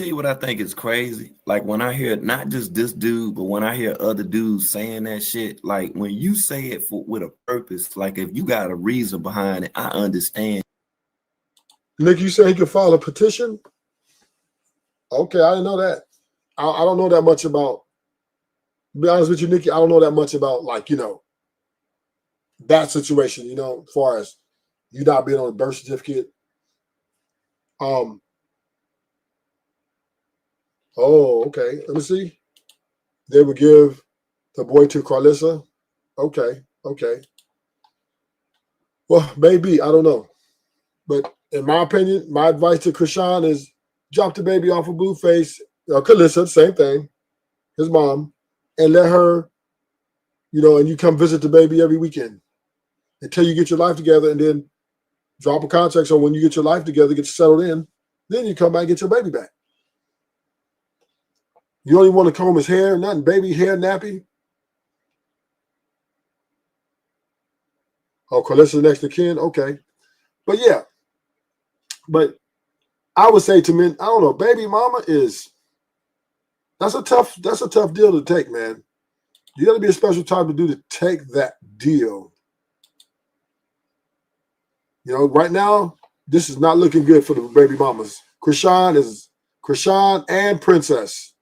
you what I think is crazy. Like when I hear not just this dude, but when I hear other dudes saying that shit, like when you say it with a purpose, like if you got a reason behind it, I understand. Nick, you say he could file a petition? Okay, I didn't know that. I don't know that much about, to be honest with you, Nikki, I don't know that much about, like, that situation, as far as you not being on a birth certificate. Oh, okay. Let me see. They would give the boy to Carlissa. Okay. Well, maybe. I don't know. But in my opinion, my advice to Chrisean is drop the baby off of Blueface, Carlissa, same thing, his mom, and let her, and you come visit the baby every weekend until you get your life together, and then drop a contract so when you get your life together, get settled in, then you come back and get your baby back. You don't even want to comb his hair, nothing, baby hair nappy. Oh, Carlissa next to Ken, okay. But yeah, but I would say to men, I don't know, baby mama that's a tough deal to take, man. You got to be a special type of dude to take that deal. Right now, this is not looking good for the baby mamas. Chrisean and Princess.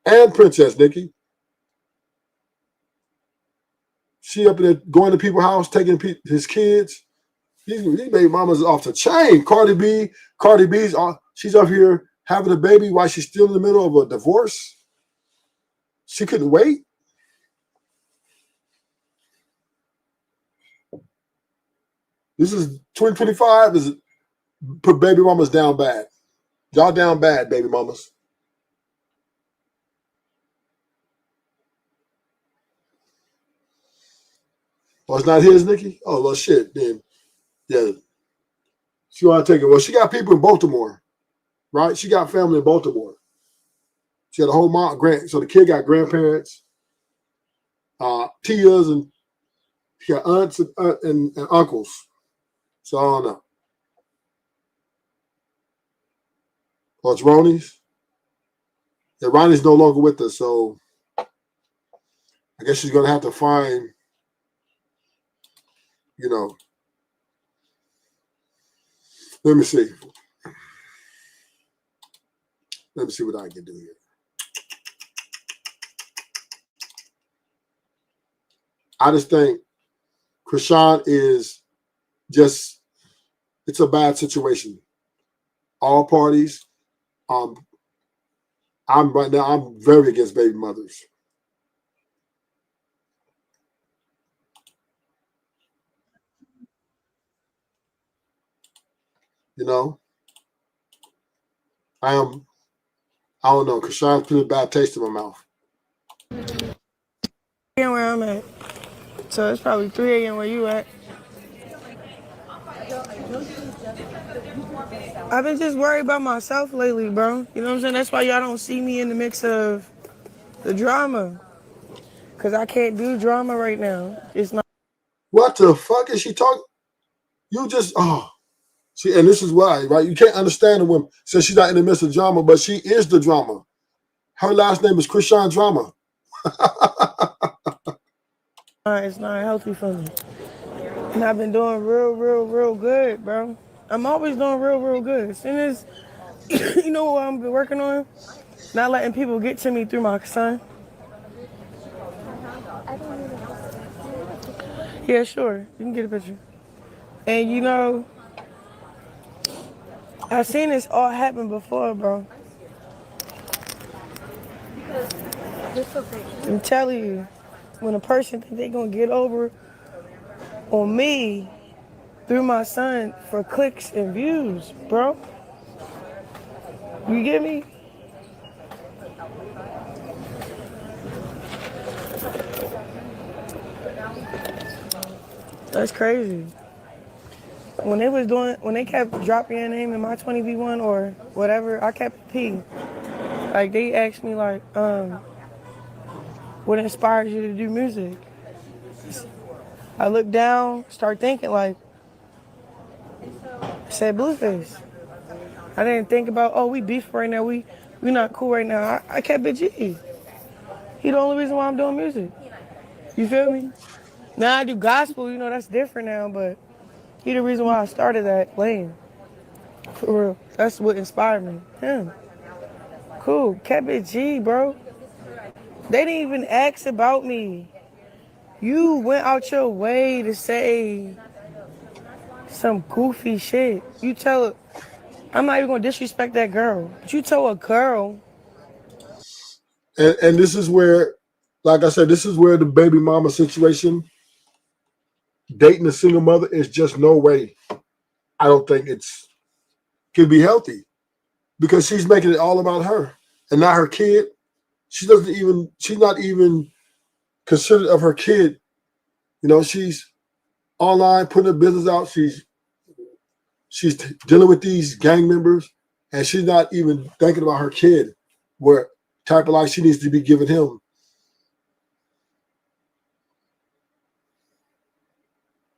And Princess, Nikki. She up there going to people's house, taking his kids. These baby mamas are off the chain. Cardi B's she's up here having a baby while she's still in the middle of a divorce. She couldn't wait. This is 2025 is put baby mamas down bad. Y'all down bad, baby mamas. Oh, it's not his, Nikki? Oh, well, shit, then. Yeah. She want to take it. Well, she got people in Baltimore, right? She got family in Baltimore. She had a whole mom, so the kid got grandparents, tias, and she got aunts and uncles. So I don't know. Oh, it's Ronnie's? Yeah, Ronnie's no longer with us, so I guess she's going to have to find, let me see. Let me see what I can do here. I just think Chrisean is just, it's a bad situation. All parties. I'm very against baby mothers. I don't know. Chrisean's put a bad taste in my mouth. Where I'm at. So it's probably 3 a.m. where you at. I've been just worried about myself lately, bro. You know what I'm saying? That's why y'all don't see me in the mix of the drama. Because I can't do drama right now. It's not. What the fuck is she talking? You just, see, and this is why, right? You can't understand a woman. Says she's not in the midst of drama, but she is the drama. Her last name is Chrisean Drama. It's not healthy for me. And I've been doing real good, bro. I'm always doing real good. As soon as, you know what I've been working on? Not letting people get to me through my son. Yeah, sure. You can get a picture. And I've seen this all happen before, bro. I'm telling you, when a person think they're going to get over on me through my son for clicks and views, bro. You get me? That's crazy. When they kept dropping your name in my 20v1 or whatever, I kept P. Like, they asked me, like, what inspires you to do music? I looked down, start thinking, like, I said Blueface. I didn't think about, we beef right now, we not cool right now. I kept it G. He the only reason why I'm doing music. You feel me? Now I do gospel, that's different now, but he the reason why I started that lane. For real. That's what inspired me. Him. Cool. Kept it G, bro. They didn't even ask about me. You went out your way to say some goofy shit. I'm not even gonna disrespect that girl, but you tell a girl. And this is where, like I said, this is where the baby mama situation, dating a single mother, is just no way. I don't think could be healthy, because she's making it all about her and not her kid. She's not even considerate of her kid. She's online putting her business out. She's dealing with these gang members, and she's not even thinking about her kid, what type of life she needs to be giving him.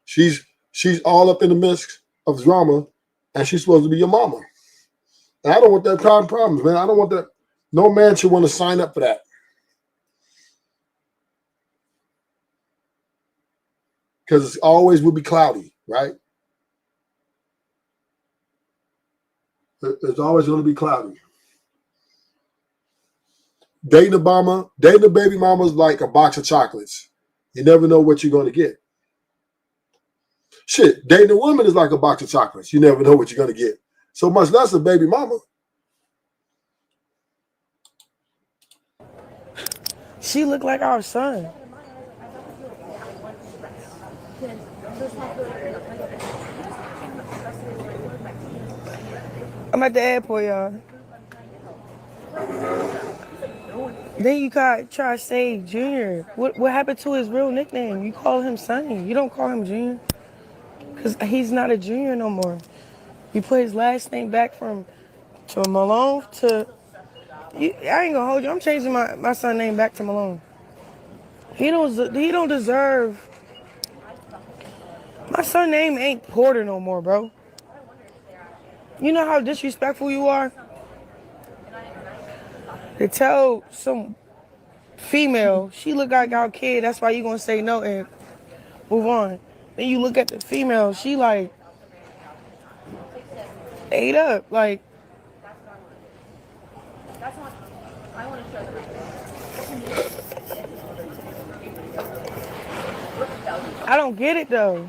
She's all up in the midst of drama, and she's supposed to be your mama. And I don't want that kind of problems, man. I don't want that. No man should want to sign up for that. Because it always will be cloudy, right? It's always going to be cloudy. Dating a baby mama is like a box of chocolates. You never know what you're going to get. Shit, dating a woman is like a box of chocolates. You never know what you're going to get. So much less a baby mama. She looked like our son. I'm at the airport, y'all. Then you try to say Junior. What happened to his real nickname? You call him Sonny. You don't call him Junior. Because he's not a junior no more. You put his last name back from Malone to... I ain't gonna hold you. I'm changing my son's name back to Malone. He don't deserve... My son's name ain't Porter no more, bro. You know how disrespectful you are? To tell some female, she look like our kid, that's why you gonna say no and move on. Then you look at the female, she like ate up, like I don't get it though.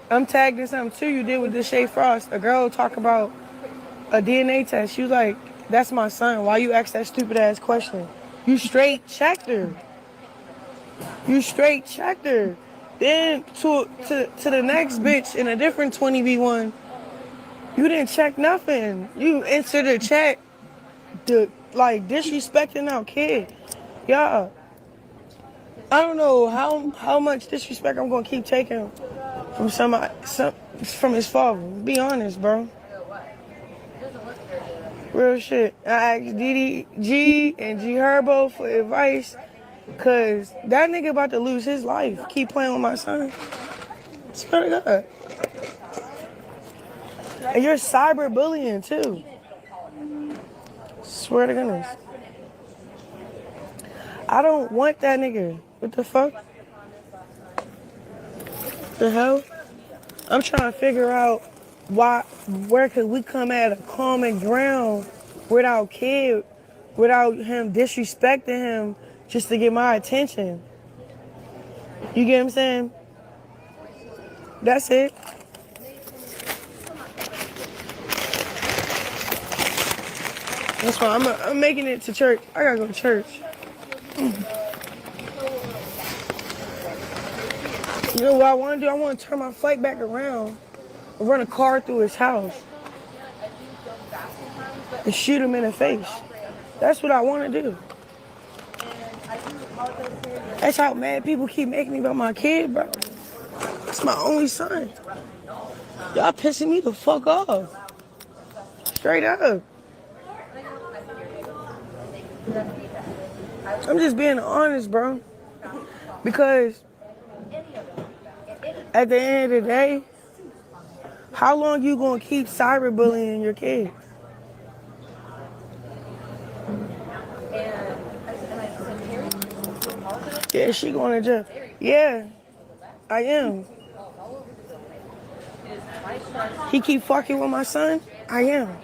I'm tagging something too you did with the Shay Frost. A girl talk about a DNA test. She was like, that's my son. Why you ask that stupid ass question? You straight checked her. You straight checked her. Then to the next bitch in a different 20v1, you didn't check nothing. You answered a check, like disrespecting our kid. Yeah. I don't know how much disrespect I'm gonna keep taking from his father. Be honest, bro. Real shit. I asked DDG and G Herbo for advice, cause that nigga about to lose his life. Keep playing with my son. Swear to God. And you're cyberbullying too. Swear to goodness. I don't want that nigga. What the fuck? The hell? I'm trying to figure out where could we come at a common ground without kid, without him disrespecting him just to get my attention. You get what I'm saying? That's it. That's why I'm making it to church. I gotta go to church. You know what I want to do? I want to turn my flight back around and run a car through his house and shoot him in the face. That's what I want to do. That's how mad people keep making me about my kid, bro. It's my only son. Y'all pissing me the fuck off. Straight up. I'm just being honest, bro. Because at the end of the day, how long you gonna keep cyberbullying your kid? Yeah, she going to jail. Yeah, I am. He keep fucking with my son? I am.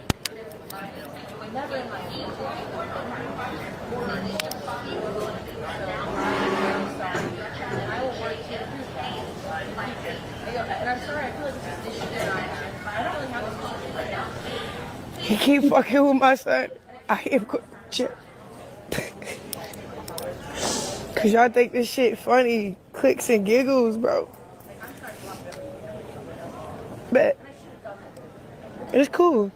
He keep fucking with my son. I am going to jail. Cause y'all think this shit funny, clicks and giggles, bro. But it's cool.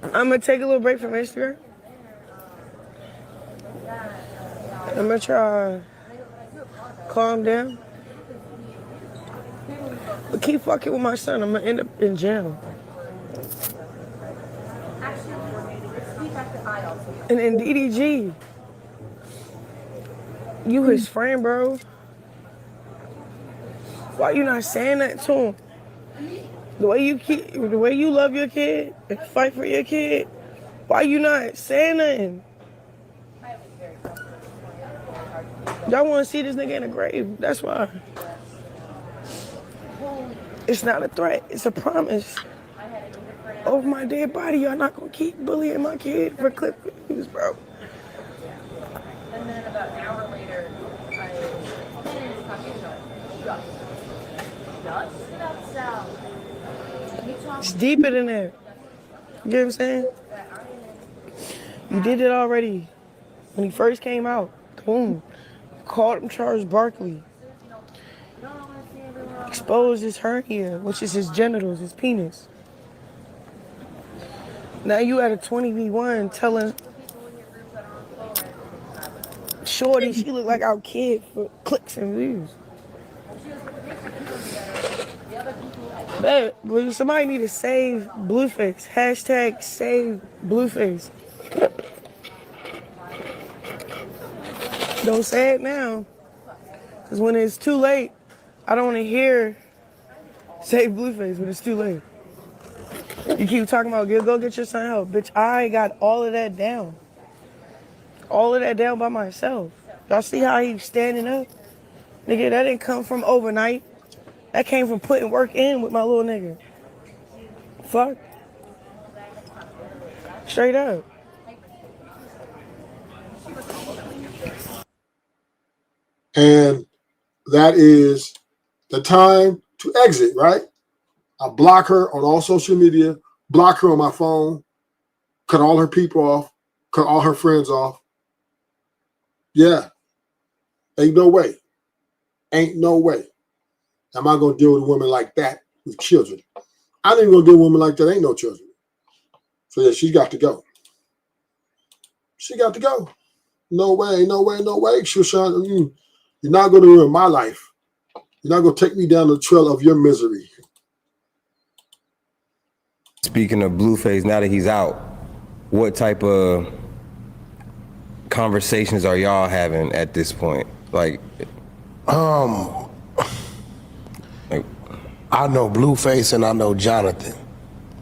I'm gonna take a little break from Instagram. I'm gonna try to calm down. But keep fucking with my son, I'm gonna end up in jail. And then DDG, you his friend, bro. Why you not saying that to him? The way you love your kid and fight for your kid, why you not saying nothing? Y'all want to see this nigga in the grave. That's why. It's not a threat. It's a promise. over my dead body. Y'all not gonna keep bullying my kid for clip views, bro. And then about an hour later, It's deeper than that. You get what I'm saying? You did it already. When he first came out, boom. Called him Charles Barkley. Exposed his hernia, which is his genitals, his penis. Now you at a 20v1 telling Shorty she look like our kid for clicks and views. But somebody need to save Blueface. Hashtag save Blueface. Don't say it now. Because when it's too late, I don't want to hear save Blueface when it's too late. You keep talking about go get your son help. Bitch, I got all of that down. All of that down by myself. Y'all see how he's standing up? Nigga, that didn't come from overnight. That came from putting work in with my little nigga. Fuck. Straight up. And that is the time to exit, right? I block her on all social media, block her on my phone, cut all her people off, cut all her friends off. Yeah. Ain't no way. Ain't no way. Am I going to deal with a woman like that with children? I ain't going to deal with a woman like that. Ain't no children. So yeah, she's got to go. She got to go. No way, no way, no way. Chrisean, you're not going to ruin my life. You're not going to take me down the trail of your misery. Speaking of Blueface, now that he's out, what type of conversations are y'all having at this point? Like, I know Blueface and I know Jonathan.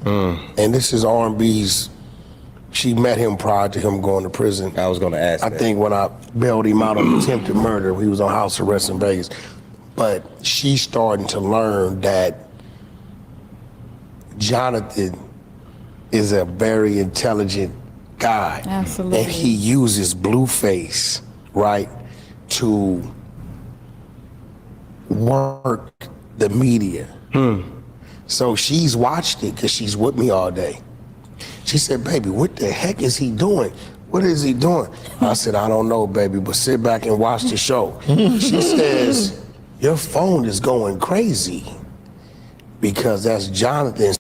And this is R&B's, she met him prior to him going to prison. I was going to ask I think when I bailed him out on attempted murder, he was on house arrest in Vegas. But she's starting to learn that Jonathan is a very intelligent guy. Absolutely. And he uses Blueface, right, to work the media. So she's watched it because she's with me all day. She said, baby, what the heck is he doing? What is he doing? I said, I don't know, baby, but sit back and watch the show. She says, your phone is going crazy because that's Jonathan's.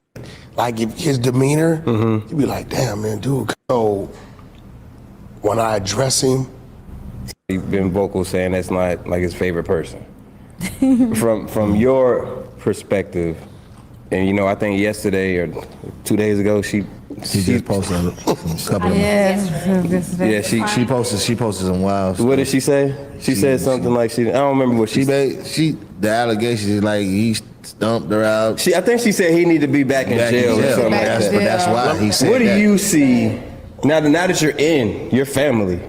Like if his demeanor, you'd be like, damn, man, dude. So when I address him, he's been vocal saying that's not like his favorite person. From your perspective, and you know, I think yesterday or 2 days ago, she just posted a couple of she posted some wild stuff. What did she say? She said something like I don't remember what the allegation is like he stumped her out. I think she said he need to be back in jail or something like that. But that's why he said What do that. you see now that you're in your family?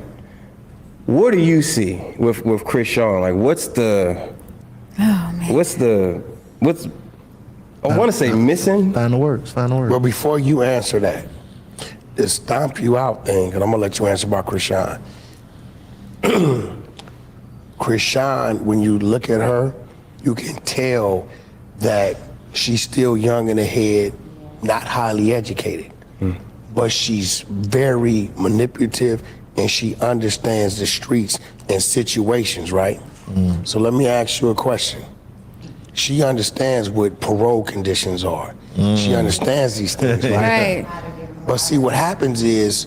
What do you see with Chrisean? Like, what's I want to say missing? Final words. But before you answer that, the stomp you out thing, and I'm gonna let you answer about Chrisean. Chrisean, when you look at her, you can tell that she's still young in the head, not highly educated, but she's very manipulative and she understands the streets and situations, right? So let me ask you a question. She understands what parole conditions are. She understands these things, right? But see, what happens is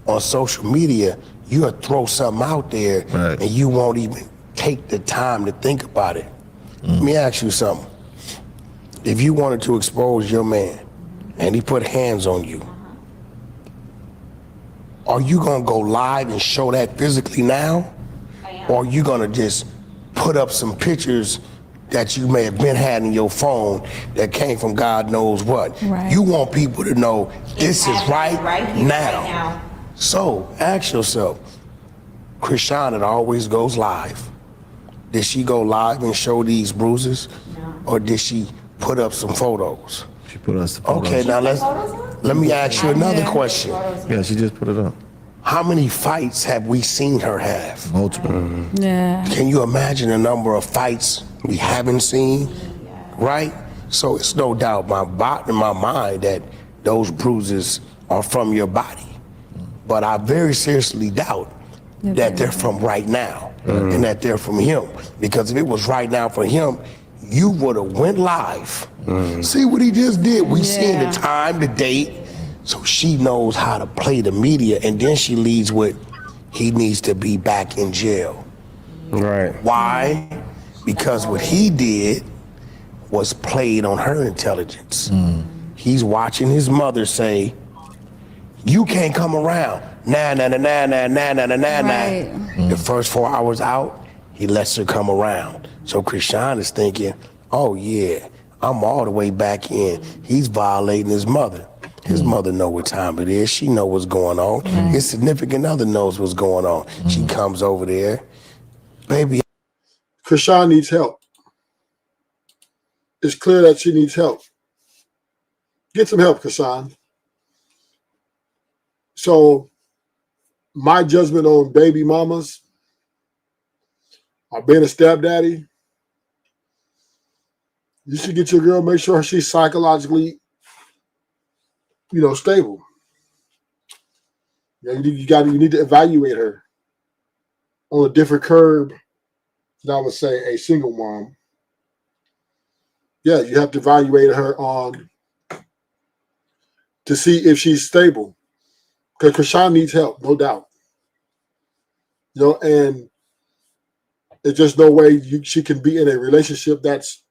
on social media, you'll throw something out there and you won't even take the time to think about it. Let me ask you something. If you wanted to expose your man and he put hands on you, are you gonna go live and show that physically now? Or are you gonna just put up some pictures that you may have been had in your phone that came from God knows what? You want people to know this is right now. So ask yourself, Chrisean, it always goes live. Did she go live and show these bruises? Or did she put up some photos? She put up some photos. Okay, now Let me ask you another question. Yeah, she just put it up. How many fights have we seen her have? Multiple. Yeah. Can you imagine the number of fights we haven't seen? Right? So it's no doubt in my mind that those bruises are from your body. But I very seriously doubt that they're from right now and that they're from him. Because if it was right now for him, you would have went live. See what he just did? We seen the time, the date. So she knows how to play the media, and then she leads with, he needs to be back in jail. Right. Why? Because what he did was played on her intelligence. He's watching his mother say, you can't come around. Nah. The first 4 hours out, he lets her come around. So Chrisean is thinking, oh yeah, I'm all the way back in. He's violating his mother. His mother know what time it is. She know what's going on. His significant other knows what's going on. She comes over there. Baby. Chrisean needs help. It's clear that she needs help. Get some help, Chrisean. So my judgment on baby mamas or being a stepdaddy, you should get your girl, make sure she's psychologically, stable. You need to evaluate her on a different curve than I would say a single mom. Yeah, you have to evaluate her to see if she's stable. Because Chrisean needs help, no doubt. And there's just no way she can be in a relationship that's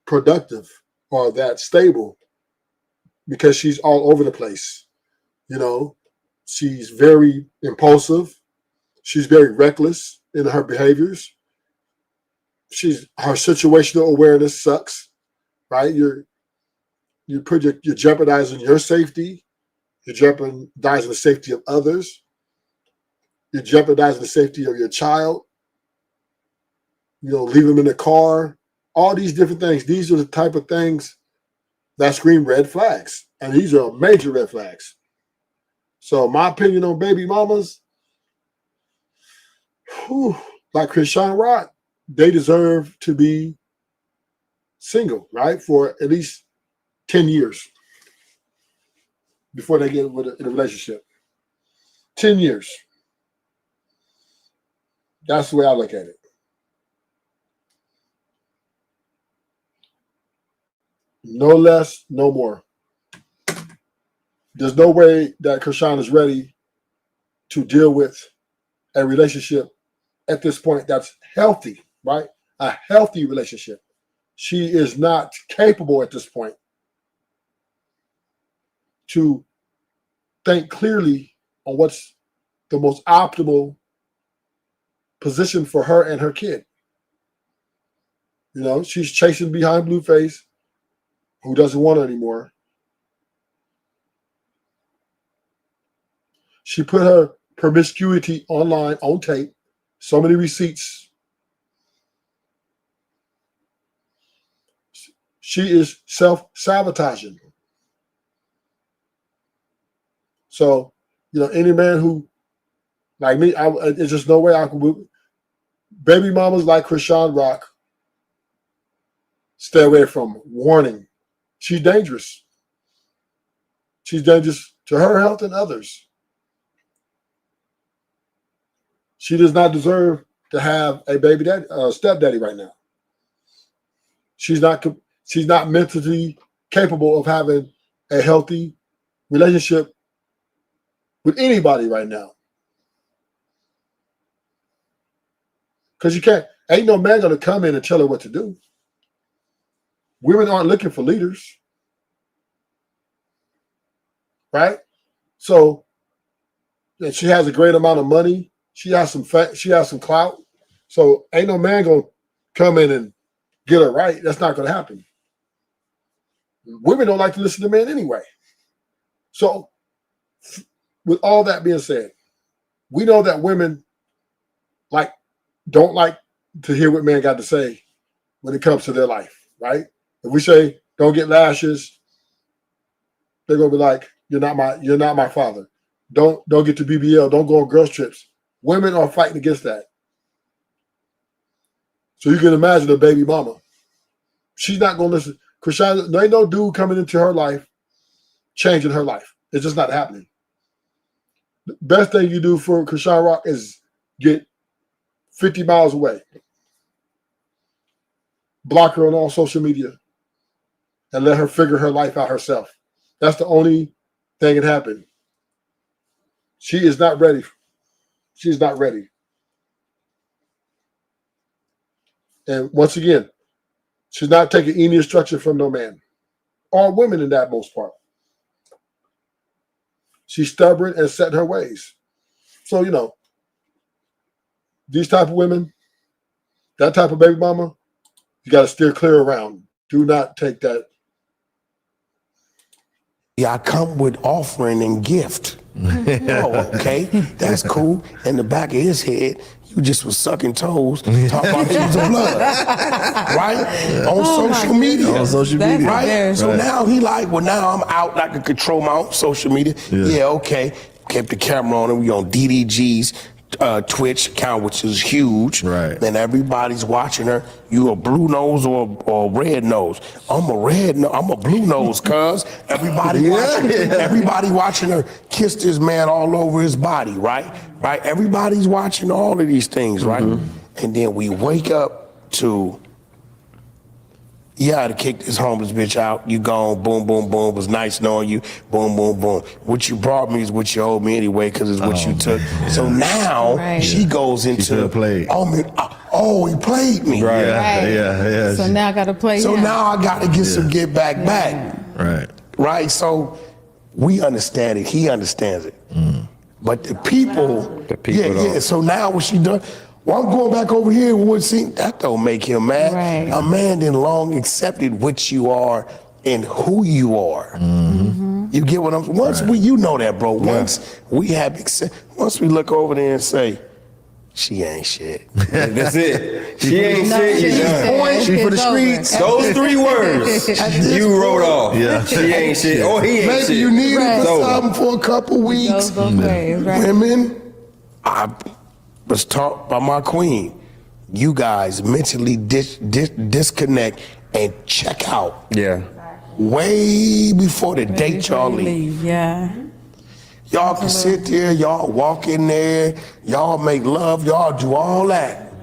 productive or that's stable because she's all over the place. She's very impulsive. She's very reckless in her behaviors. Her situational awareness sucks, right? You're jeopardizing your safety. You're jeopardizing the safety of others. You're jeopardizing the safety of your child. Leave them in the car. All these different things. These are the type of things that scream red flags. And these are major red flags. So my opinion on baby mamas, like Chrisean Rock, they deserve to be single, right? For at least 10 years before they get in a relationship. 10 years. That's the way I look at it. No less, no more. There's no way that Chrisean is ready to deal with a relationship at this point that's healthy, right? A healthy relationship. She is not capable at this point to think clearly on what's the most optimal position for her and her kid. She's chasing behind Blueface, who doesn't want her anymore. She put her promiscuity online on tape. So many receipts. She is self-sabotaging. So, any man who, like me, there's just no way I can. Baby mamas like Chrisean Rock, stay away from. Warning. She's dangerous. She's dangerous to her health and others. She does not deserve to have a baby daddy, stepdaddy right now. She's not mentally capable of having a healthy relationship with anybody right now. Because ain't no man gonna come in and tell her what to do. Women aren't looking for leaders. Right? So, and she has a great amount of money. She has some clout. So ain't no man gonna come in and get her right. That's not gonna happen. Women don't like to listen to men anyway. So with all that being said, we know that women don't like to hear what men got to say when it comes to their life, right? If we say don't get lashes, they're gonna be like, you're not my father. Don't get to BBL. Don't go on girls trips. Women are fighting against that. So you can imagine a baby mama. She's not gonna listen. Chrisean, there ain't no dude coming into her life, changing her life. It's just not happening. The best thing you do for Chrisean Rock is get 50 miles away. Block her on all social media and let her figure her life out herself. That's the only thing that happened. She is not ready. She's not ready. And once again, she's not taking any instruction from no man. All women in that most part. She's stubborn and set in her ways. So, you know, these type of women, that type of baby mama, you got to steer clear around. Do not take that. Yeah, I come with offering and gift. Oh, okay, that's cool. In the back of his head, you just was sucking toes, talking about he's a blood, right? On social media. On social media. Right? So now he like, well, now I'm out. I can control my own social media. Yeah, okay. Kept the camera on and we on DDG's Twitch account, which is huge. Right. And everybody's watching her. You a blue nose or red nose? I'm a red nose. I'm a blue nose, cuz. Everybody watching her kiss this man all over his body, right? Right? Everybody's watching all of these things, right? And then we wake up to, you had to kick this homeless bitch out. You gone, boom, boom, boom. It was nice knowing you, boom, boom, boom. What you brought me is what you owed me anyway, because it's what you took. So now she goes into, oh, he played me. Right. Yeah. So now I got to play So him. now I got to get some get back. Right. Right. So we understand it. He understands it. But the people don't. So now what she done? Well, I'm going back over here. That don't make him mad. Right. A man then long accepted what you are and who you are. You get what I'm saying? Once you know that, bro. Once we have once we look over there and say, she ain't shit. That's it. She ain't shit. She for the streets. Those 3 words you wrote off. Yeah. She ain't shit. Oh, he ain't shit. Maybe you need it for something for a couple weeks. Women, I was taught by my queen, you guys mentally disconnect and check out. Yeah. Way before the date y'all leave. Yeah. Y'all can sit there, y'all walk in there, y'all make love, y'all do all that.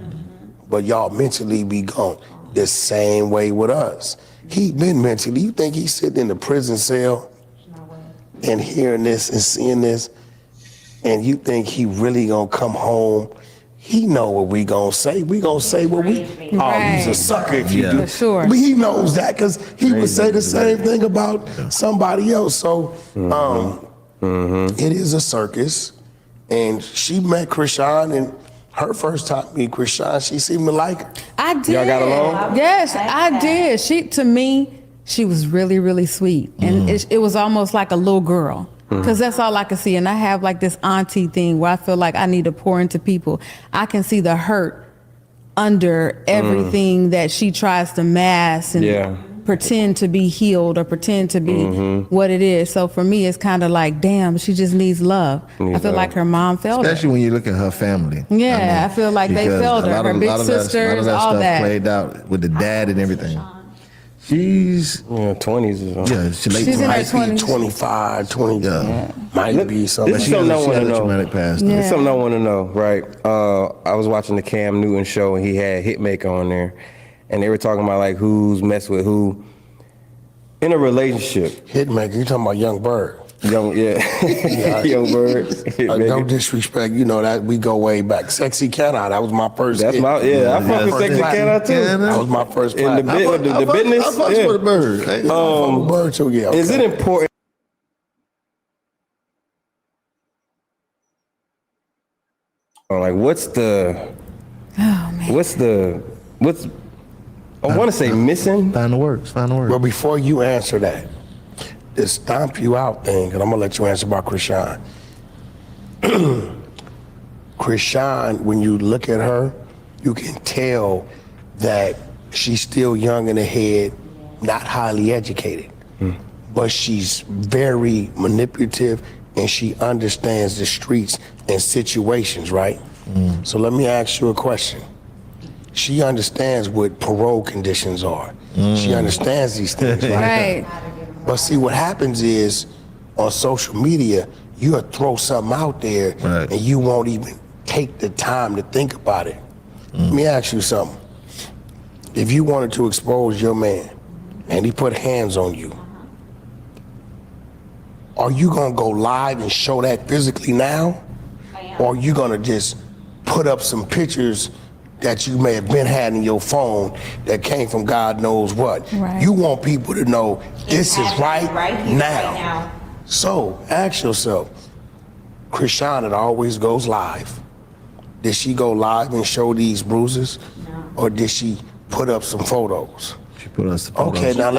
But y'all mentally be gone. The same way with us. He been mentally, you think he's sitting in the prison cell and hearing this and seeing this, and you think he really gonna come home? He know what we gonna say. We gonna say what we, he's a sucker if you do. Sure. But he knows that because he would say the same thing about somebody else. So, it is a circus, and she met Chrisean, and her first time meeting Chrisean, she seemed to like her. I did. Y'all got along? Yes, I did. To me, she was really, really sweet, and it was almost like a little girl. Because that's all I can see. And I have like this auntie thing where I feel like I need to pour into people. I can see the hurt under everything that she tries to mask and pretend to be healed or pretend to be what it is. So for me, it's kind of like, damn, she just needs love. I feel like her mom felt her. Especially when you look at her family. Yeah, I feel like they felt her. Her big sisters, all that. Played out with the dad and everything. She's 20s or something. Yeah, she's in her 20s. 25, 20. Might be something. This is something I want to know. Past. This is something I want to know, right? I was watching the Cam Newton show and he had Hitmaker on there, and they were talking about like who's messed with who in a relationship. Hitmaker, you talking about Young Bird? Young Bird. No disrespect, you know that we go way back. Sexy Cat Eye, that was my first. That's hit. I fuck with Sexy Cat Eye too. That was my first. In the business. I fuck with a bird. Bird too, yeah. Is it important? Like, what's I want to say missing? Find the words. But before you answer that, this stomp you out thing, and I'm gonna let you answer about Chrisean. Chrisean, when you look at her, you can tell that she's still young in the head, not highly educated. but she's very manipulative and she understands the streets and situations, right? So let me ask you a question. She understands what parole conditions are. She understands these things, right? But see, what happens is on social media, you'll throw something out there and you won't even take the time to think about it. Let me ask you something. If you wanted to expose your man and he put hands on you, are you gonna go live and show that physically now? Or are you gonna just put up some pictures that you may have been had in your phone that came from God knows what? You want people to know this is right now. So ask yourself, Chrisean, it always goes live. Did she go live and show these bruises? Or did she put up some photos? She put up some photos. Okay, now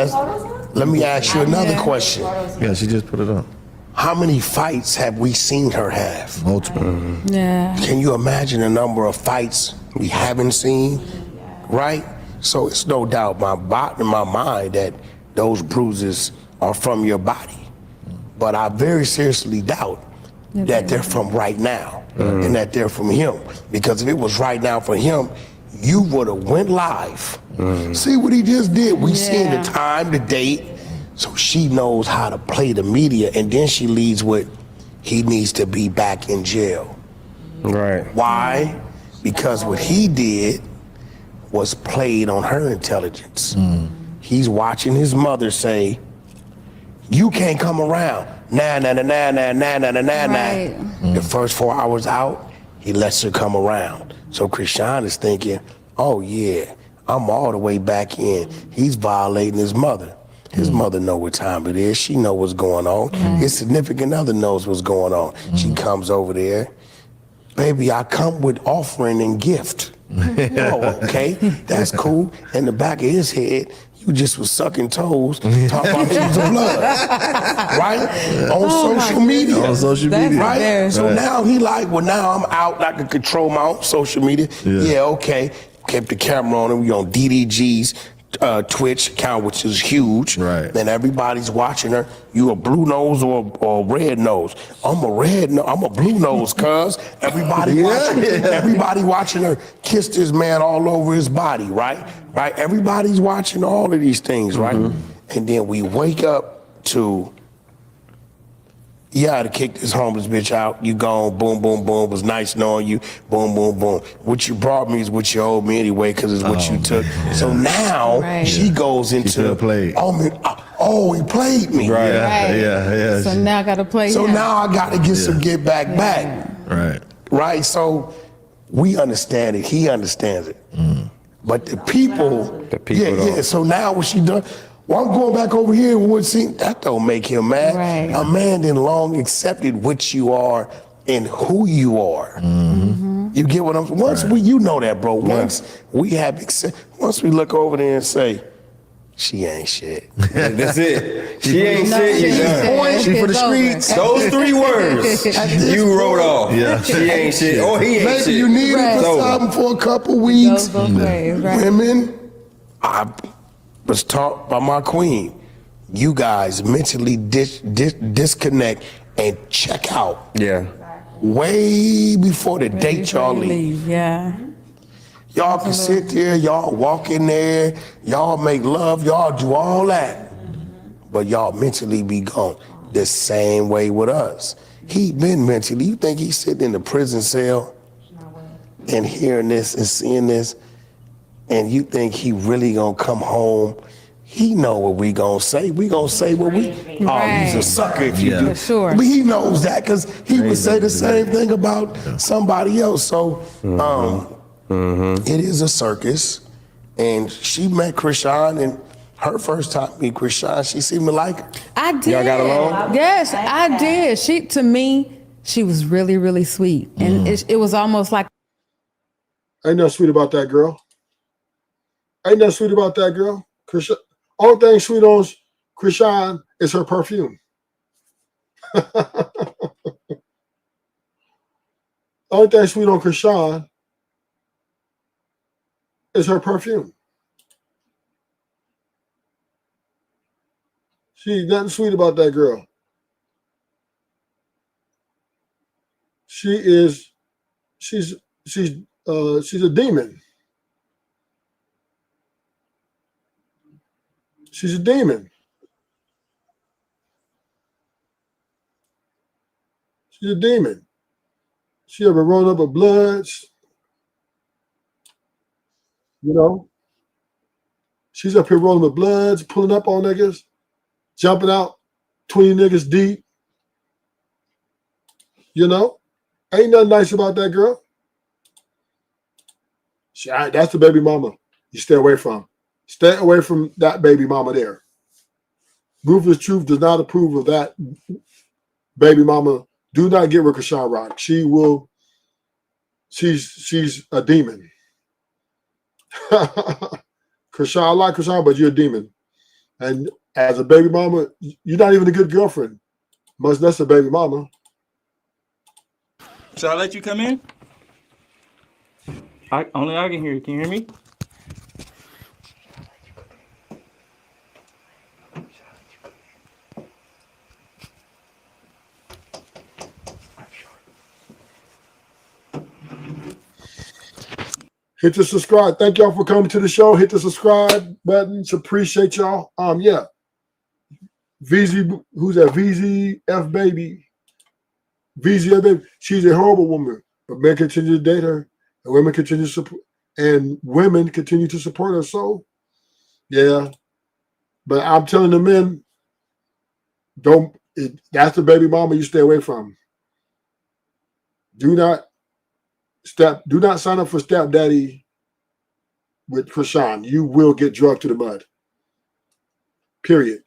let me ask you another question. Yeah, she just put it up. How many fights have we seen her have? Multiple. Yeah. Can you imagine the number of fights we haven't seen? Right? So it's no doubt in my mind that those bruises are from your body. But I very seriously doubt that they're from right now and that they're from him. Because if it was right now for him, you would have went live. See what he just did? We seen the time, the date. So she knows how to play the media, and then she leads with, he needs to be back in jail. Right. Why? Because what he did was played on her intelligence. He's watching his mother say, you can't come around. Nah. The first 4 hours out, he lets her come around. So Chrisean is thinking, oh yeah, I'm all the way back in. He's violating his mother. His mother know what time it is. She know what's going on. His significant other knows what's going on. She comes over there. Baby, I come with offering and gift. Oh, okay, that's cool. In the back of his head, you just was sucking toes, talking about heaps of blood, right? On social media. On social media. Right? So now he like, well, now I'm out. I can control my own social media. Yeah, okay. Kept the camera on him. We on DDG's Twitch account, which is huge. Right. And everybody's watching her. You a blue nose or a red nose? I'm a blue nose, cuz. Everybody watching her kiss this man all over his body, right? Right? Everybody's watching all of these things, right? And then we wake up to, you had to kick this homeless bitch out. You gone, boom, boom, boom. It was nice knowing you, boom, boom, boom. What you brought me is what you owed me anyway, because it's what you took. So now she goes into, oh, he played me. Right. Yeah. So now I got to play So him. now I got to get some get back. Right. Right. So we understand it. He understands it. But the people don't. So now what she done? Well, I'm going back over here and that don't make him mad. Right. A man then long accepted what you are and who you are. You get what I'm saying? Once you know that, bro. Once once we look over there and say, she ain't shit. That's it. She ain't shit. She for the streets. Those 3 words you wrote off. Yeah. She ain't shit. Or he ain't shit. Maybe you need it for something for a couple weeks. Women, I was taught by my queen, you guys mentally disconnect and check out. Yeah. Way before the date y'all leave. Yeah. Y'all can sit there, y'all walk in there, y'all make love, y'all do all that. But y'all mentally be gone. The same way with us. He been mentally, you think he's sitting in the prison cell and hearing this and seeing this, and you think he really gonna come home? He know what we gonna say. We gonna say what we, he's a sucker if you do. For sure. But he knows that because he would say the same thing about somebody else. So it is a circus. And she met Chrisean, and her first time meet Chrisean, she seemed to like her. I did. Y'all got along? Yes, I did. To me, she was really, really sweet. And it was almost like. Ain't nothing sweet about that girl. Ain't nothing sweet about that girl. Only thing sweet on Chrisean is her perfume. Only thing sweet on Chrisean is her perfume. She's nothing sweet about that girl. She's a demon. She's a demon. She's a demon. She ever rolled up with bloods, you know. She's up here rolling with bloods, pulling up on niggas, jumping out 20 niggas deep. You know, ain't nothing nice about that girl. That's the baby mama you stay away from. Stay away from that baby mama there. Ruthless Truth does not approve of that baby mama. Do not get with Chrisean Rock. She's a demon. Chrisean, I like Chrisean, but you're a demon. And as a baby mama, you're not even a good girlfriend. Much less a baby mama. Should I let you come in? Only I can hear you. Can you hear me? Hit the subscribe. Thank y'all for coming to the show. Hit the subscribe buttons. Appreciate y'all. Yeah. VZ, who's that? VZF baby. VZF baby. She's a horrible woman, but men continue to date her, and women continue to support, her. So, yeah. But I'm telling the men, that's the baby mama you stay away from. Do not sign up for stepdaddy with Chrisean. You will get drugged to the mud. Period.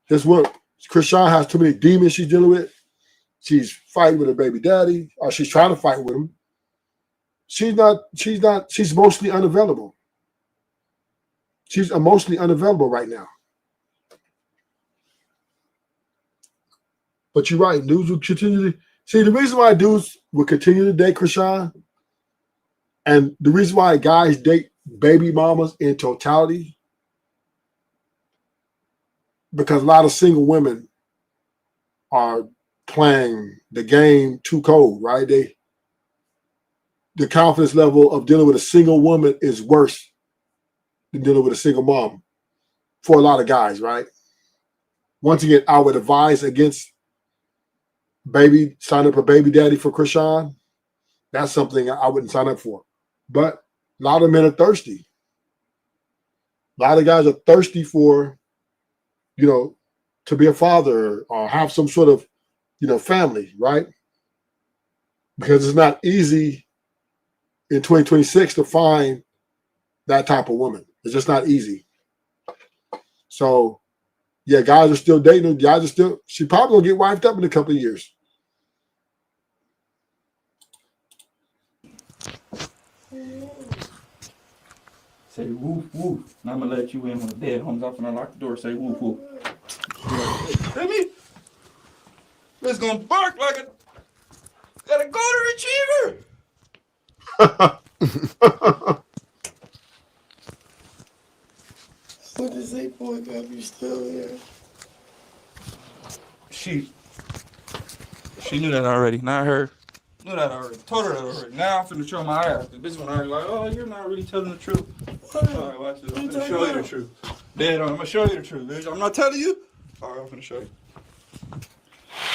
This what Chrisean has too many demons she's dealing with. She's fighting with her baby daddy, or she's trying to fight with him. She's mostly unavailable. She's emotionally unavailable right now. But you're right, dudes will continue to see the reason why dudes will continue to date Chrisean, and the reason why guys date baby mamas in totality, because a lot of single women are playing the game too cold, right? The confidence level of dealing with a single woman is worse than dealing with a single mom for a lot of guys, right? Once again, I would advise against sign up a baby daddy for Chrisean. That's something I wouldn't sign up for. But a lot of men are thirsty. A lot of guys are thirsty for, to be a father or have some sort of, family, right? Because it's not easy in 2026 to find that type of woman. It's just not easy. So, yeah, guys are still dating. She probably gonna get wifed up in a couple of years. Say woof woof. And I'm gonna let you in when the dead homes up and I lock the door. Say woof woof. Hear me? It's gonna bark like a golden retriever. What does they point up? You still here? She knew that already. Not her. Knew that already. Told her that already. Now I'm finna show my ass. This one already like, oh, you're not really telling the truth. All right, watch this. I'm finna show you the truth. Dead on. I'm gonna show you the truth, bitch. I'm not telling you. All right, I'm finna show you.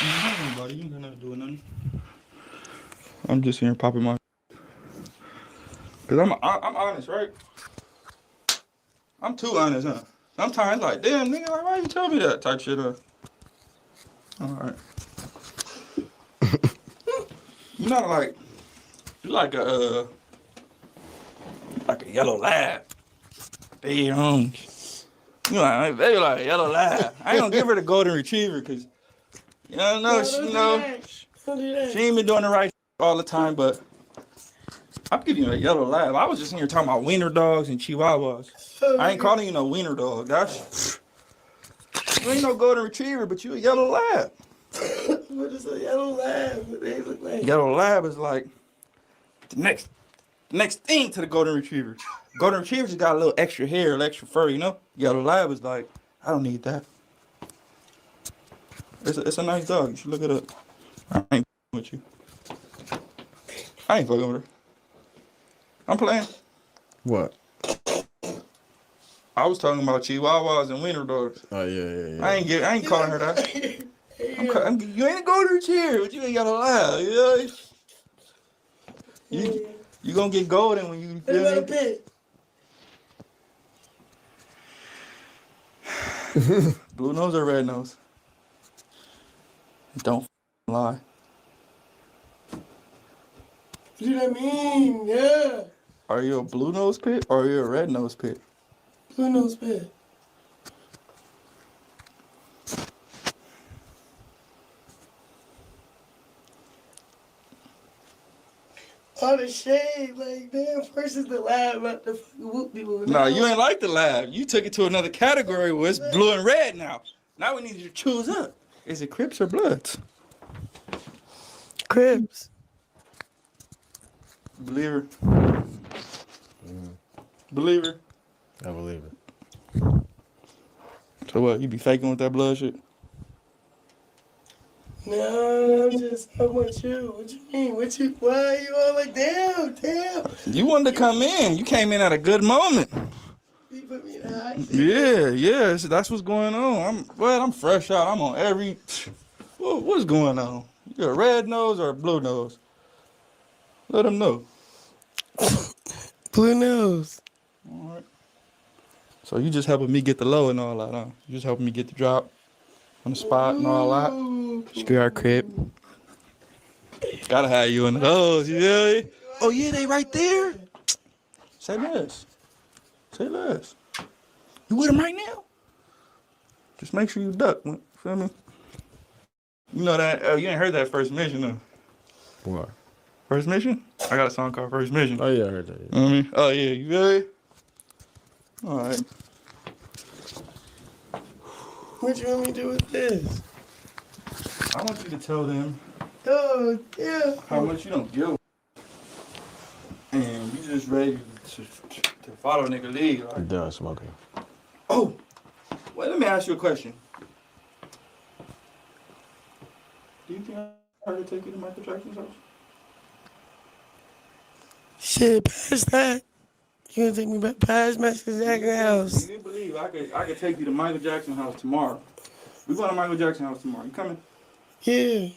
You ain't nobody. You ain't got nothing to do with nothing. I'm just here popping my. Cause I'm honest, right? I'm too honest, huh? Sometimes like, damn, nigga, like, why you tell me that type shit, huh? All right. You're not like, you're like a yellow lab. They on. You like, they like a yellow lab. I ain't gonna give her the golden retriever, cause she ain't been doing the right all the time, but I'm giving you a yellow lab. I was just in here talking about wiener dogs and chihuahuas. I ain't calling you no wiener dog. You ain't no golden retriever, but you a yellow lab. What is a yellow lab? What they look like? Yellow lab is like the next thing to the golden retriever. Golden retriever just got a little extra hair, extra fur, you know? Yellow lab is like, I don't need that. It's a nice dog. You should look it up. I ain't with you. I ain't fucking with her. I'm playing. What? I was talking about Chihuahuas and Wiener dogs. Oh yeah. I ain't calling her that. You ain't go to the chair, but you ain't gotta lie. You know? You gonna get golden when you feel me? Blue nose or red nose? Don't lie. What do that mean? Yeah. Are you a blue nose pit or are you a red nose pit? Blue nose pit. All the shade, like, damn, first is the lab about the fucking whoop people. No, you ain't like the lab. You took it to another category where it's blue and red now. Now we need you to choose up. Is it Crips or Bloods? Crips. Believer. Believer. I believe it. So what, you be faking with that blood shit? No, I'm with you. What you mean? Why are you all like, damn? You wanted to come in. You came in at a good moment. You put me in the hot seat. Yeah, that's what's going on. I'm fresh out. I'm on every... What's going on? You a red nose or a blue nose? Let them know. Blue nose. All right. So you just helping me get the low and all that, huh? You just helping me get the drop on the spot and all that. Screw our crib. Gotta have you in those, you feel me? Oh yeah, they right there. Say less. Say less. You with them right now? Just make sure you duck. Feel me? You know that? You ain't heard that First Mission, though. What? First Mission? I got a song called First Mission. Oh yeah, I heard that. Yeah. Oh yeah, you feel me? All right. What you want me to do with this? I want you to tell them Oh, yeah. how much you don't give. And you just ready to follow nigga lead. Like. I'm done smoking. Oh, well, let me ask you a question. Do you think I could take you to Michael Jackson's house? Shit, past that. You gonna take me back past Michael Jackson's house? You believe I could take you to Michael Jackson's house tomorrow? We going to Michael Jackson's house tomorrow. You coming? Yeah.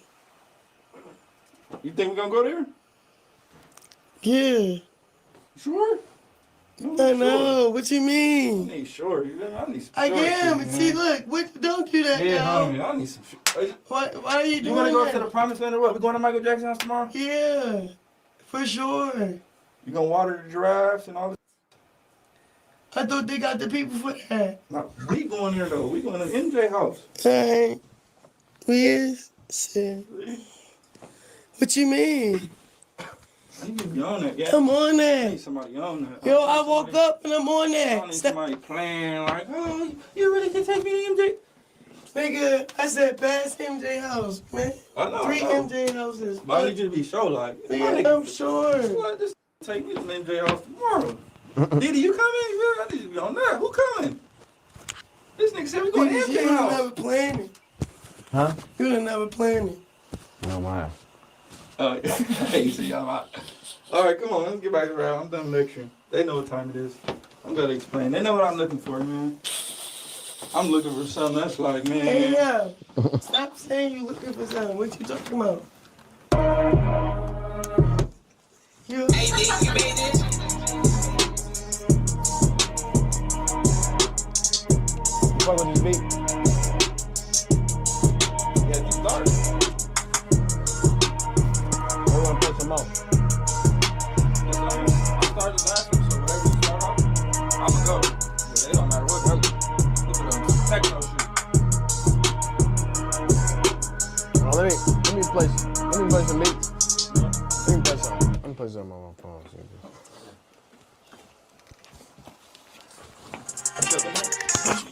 You think we gonna go there? Yeah. Sure? I know. What you mean? I need sure. I need some I am. shit, See, look. Don't do that yeah, now. homie. I need some shit. Why are you doing that? You wanna go to the Promised Land or what? We going to Michael Jackson's house tomorrow? Yeah. For sure. You gonna water the giraffes and all this? I thought they got the people for that. No, we going there though. We going to MJ house. Alright. We is? Shit. What you mean? You need to be on that, yeah. I'm on I that. need somebody on that. Yo, I woke up and I'm on I that. don't need somebody playing like, oh, you really can take me to MJ? Nigga, I said past MJ house, man. I know. 3 MJ houses. But I need you to be sure, like. Nigga, I'm sure. What? Just take me to MJ house tomorrow. Diddy, you coming? I need you to be on that. Who coming? This nigga said we going to You MJ would house. never planned it. Huh? You would have never planned it. No, why? Hey, see y'all out. All right, come on, let's get back around. I'm done lecturing. They know what time it is. I'm gonna explain. They know what I'm looking for, man. I'm looking for something that's like, man. Hey, yeah. Stop saying you looking for something. What you talking about? You. Fuck with this beat. Yeah, you started. I want to put some more. I started last one, so whatever you start off, I'ma go. But it don't matter what goes. Look at them techno shit. Oh, let me play some beats. Let me play something. Let me play something on my phone.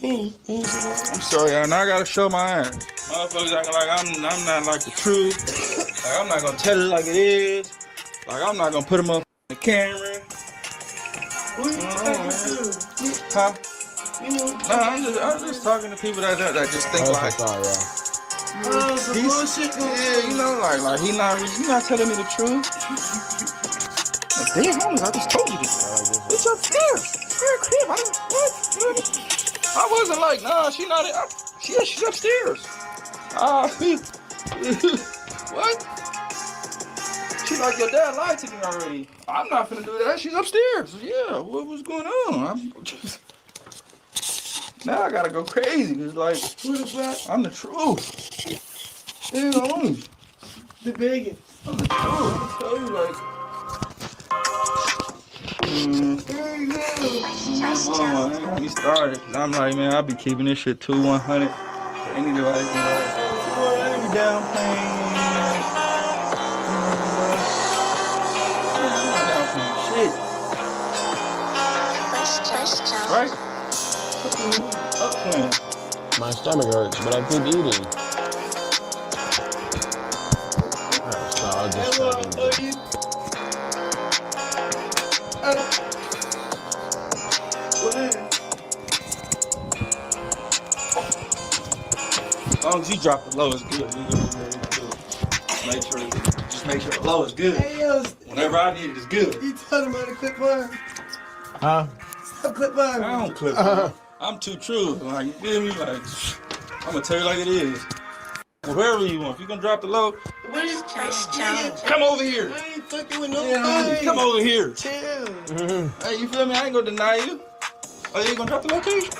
I'm sorry, y'all. Now I gotta show my ass. Motherfuckers acting like I'm not like the truth. Like I'm not gonna tell it like it is. Like I'm not gonna put them up on the camera. Who you talking to? Huh? No, I'm just talking to people that just think like. Sorry, Some bullshit. Yeah, you know, like he not telling me the truth. Like, damn, homies, I just told you this. It's upstairs. Her crib. What? I wasn't like, nah, she not. She's upstairs. What? She like, your dad lied to me already. I'm not finna do that. She's upstairs. Yeah, what was going on? Now I gotta go crazy. It's like, I'm the truth. Yeah, homie. The biggest. I'm the truth. I tell you, like. Ain't got me started. I'm like, man, I'll be keeping this shit 100. Anybody can like, down paying. Shit. Right? Up playing. My stomach hurts, but I keep eating. So I'll just As long as you drop the low, it's good. Make sure the low is good. Hey, yo, whenever I need it, it's good. You talking about a clip bar? Huh? Stop clip bar. I don't clip bar. I'm too true. Like, you feel me? Like, I'm gonna tell you like it is. Wherever you want. If you gonna drop the low, come over here. I ain't fucking with nobody. Come over here. Chill. Hey, you feel me? I ain't gonna deny you. Oh, you ain't gonna drop the location?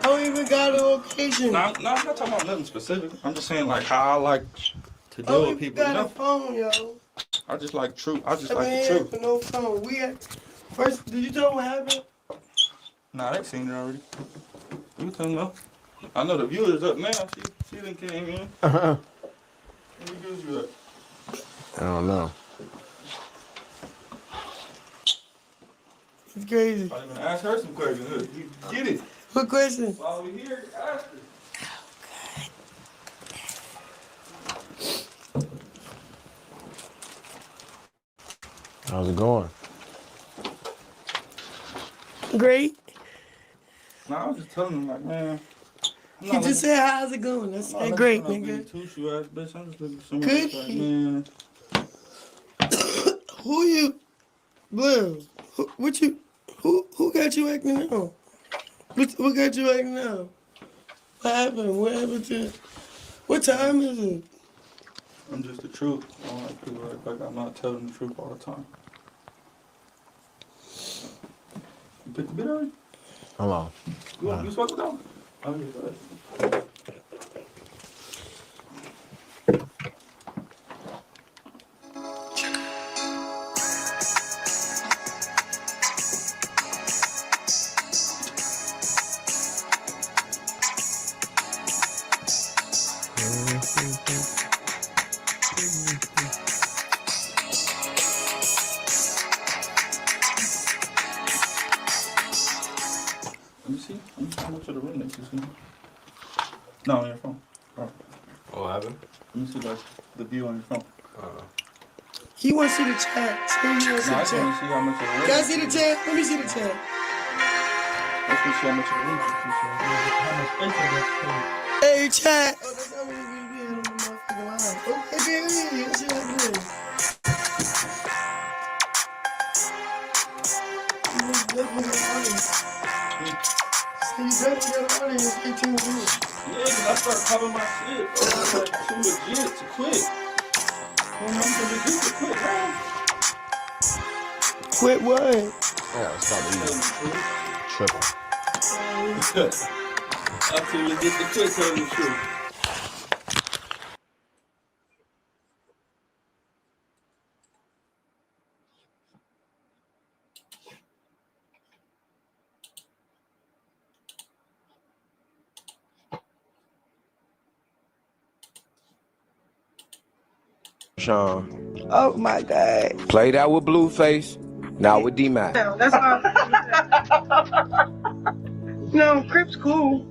I don't even got a location. No, I'm not talking about nothing specific. I'm just saying like how I like to deal with people. I got a phone, yo. I just like truth. I just I like mean, the truth. for no phone. We had first. Did you tell them what happened? Nah, they seen it already. You tell them no. I know the viewers up now. She done came in. Where the viewers you at? I don't know. It's crazy. I'm gonna ask her some questions. Look, you get it. What question? While we here, ask her. How's it going? Great. Nah, I was just telling them like, man. He just said, how's it going? That's great, nigga. Two-shoe ass bitch. I'm just looking for someone Good. like, man. Who you? Blue. Who got you acting now? What got you acting now? What happened? What happened to? What time is it? I'm just the truth. I don't like people act like I'm not telling the truth all the time. You picked the bit already? Hello. You supposed to go? Oh, yeah, go ahead. Let me see how much of the room next you see. No, on your phone. Oh, I haven't? Let me see like the view on your phone. He wants to see the chat. So he wants to No, see I the just want to chat. see how much of the room. Can I see the chat? Let me see the chat. Let's see how much of the room. How much space I got. Hey, chat. Oh, that's how many we be on the motherfucking line. Okay, baby. Let's see like this. You definitely got an audience. So you definitely got an audience. 18 views. Yeah, because I started popping my shit. Bro. I was like too legit to quit. I'm too legit to quit, man. Quit what? Yeah, stop eating. Triple. I'm too legit to quit, telling the truth. Sean. Oh my God. Played out with Blueface, now with D-Mac. That's not. No, Crip's cool.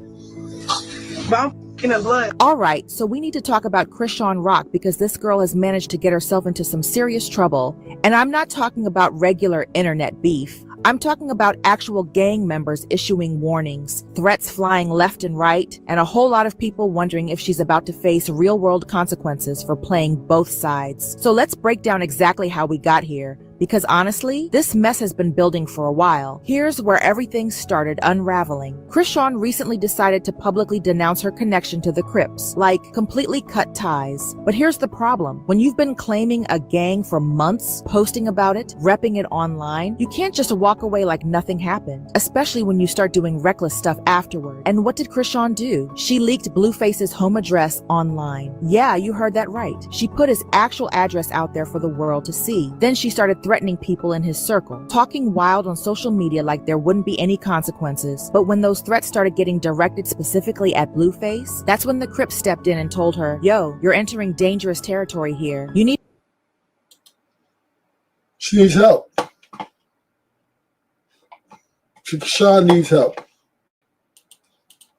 But I'm f***ing in blood. All right, so we need to talk about Chrisean Rock because this girl has managed to get herself into some serious trouble. And I'm not talking about regular internet beef. I'm talking about actual gang members issuing warnings, threats flying left and right, and a whole lot of people wondering if she's about to face real-world consequences for playing both sides. So let's break down exactly how we got here, because honestly, this mess has been building for a while. Here's where everything started unraveling. Chrisean recently decided to publicly denounce her connection to the Crips, like completely cut ties. But here's the problem. When you've been claiming a gang for months, posting about it, repping it online, you can't just walk away like nothing happened, especially when you start doing reckless stuff afterward. And what did Chrisean do? She leaked Blueface's home address online. Yeah, you heard that right. She put his actual address out there for the world to see. Then she started threatening people in his circle, talking wild on social media like there wouldn't be any consequences. But when those threats started getting directed specifically at Blueface, that's when the Crips stepped in and told her, yo, you're entering dangerous territory here. You need She needs help. Chrisean needs help.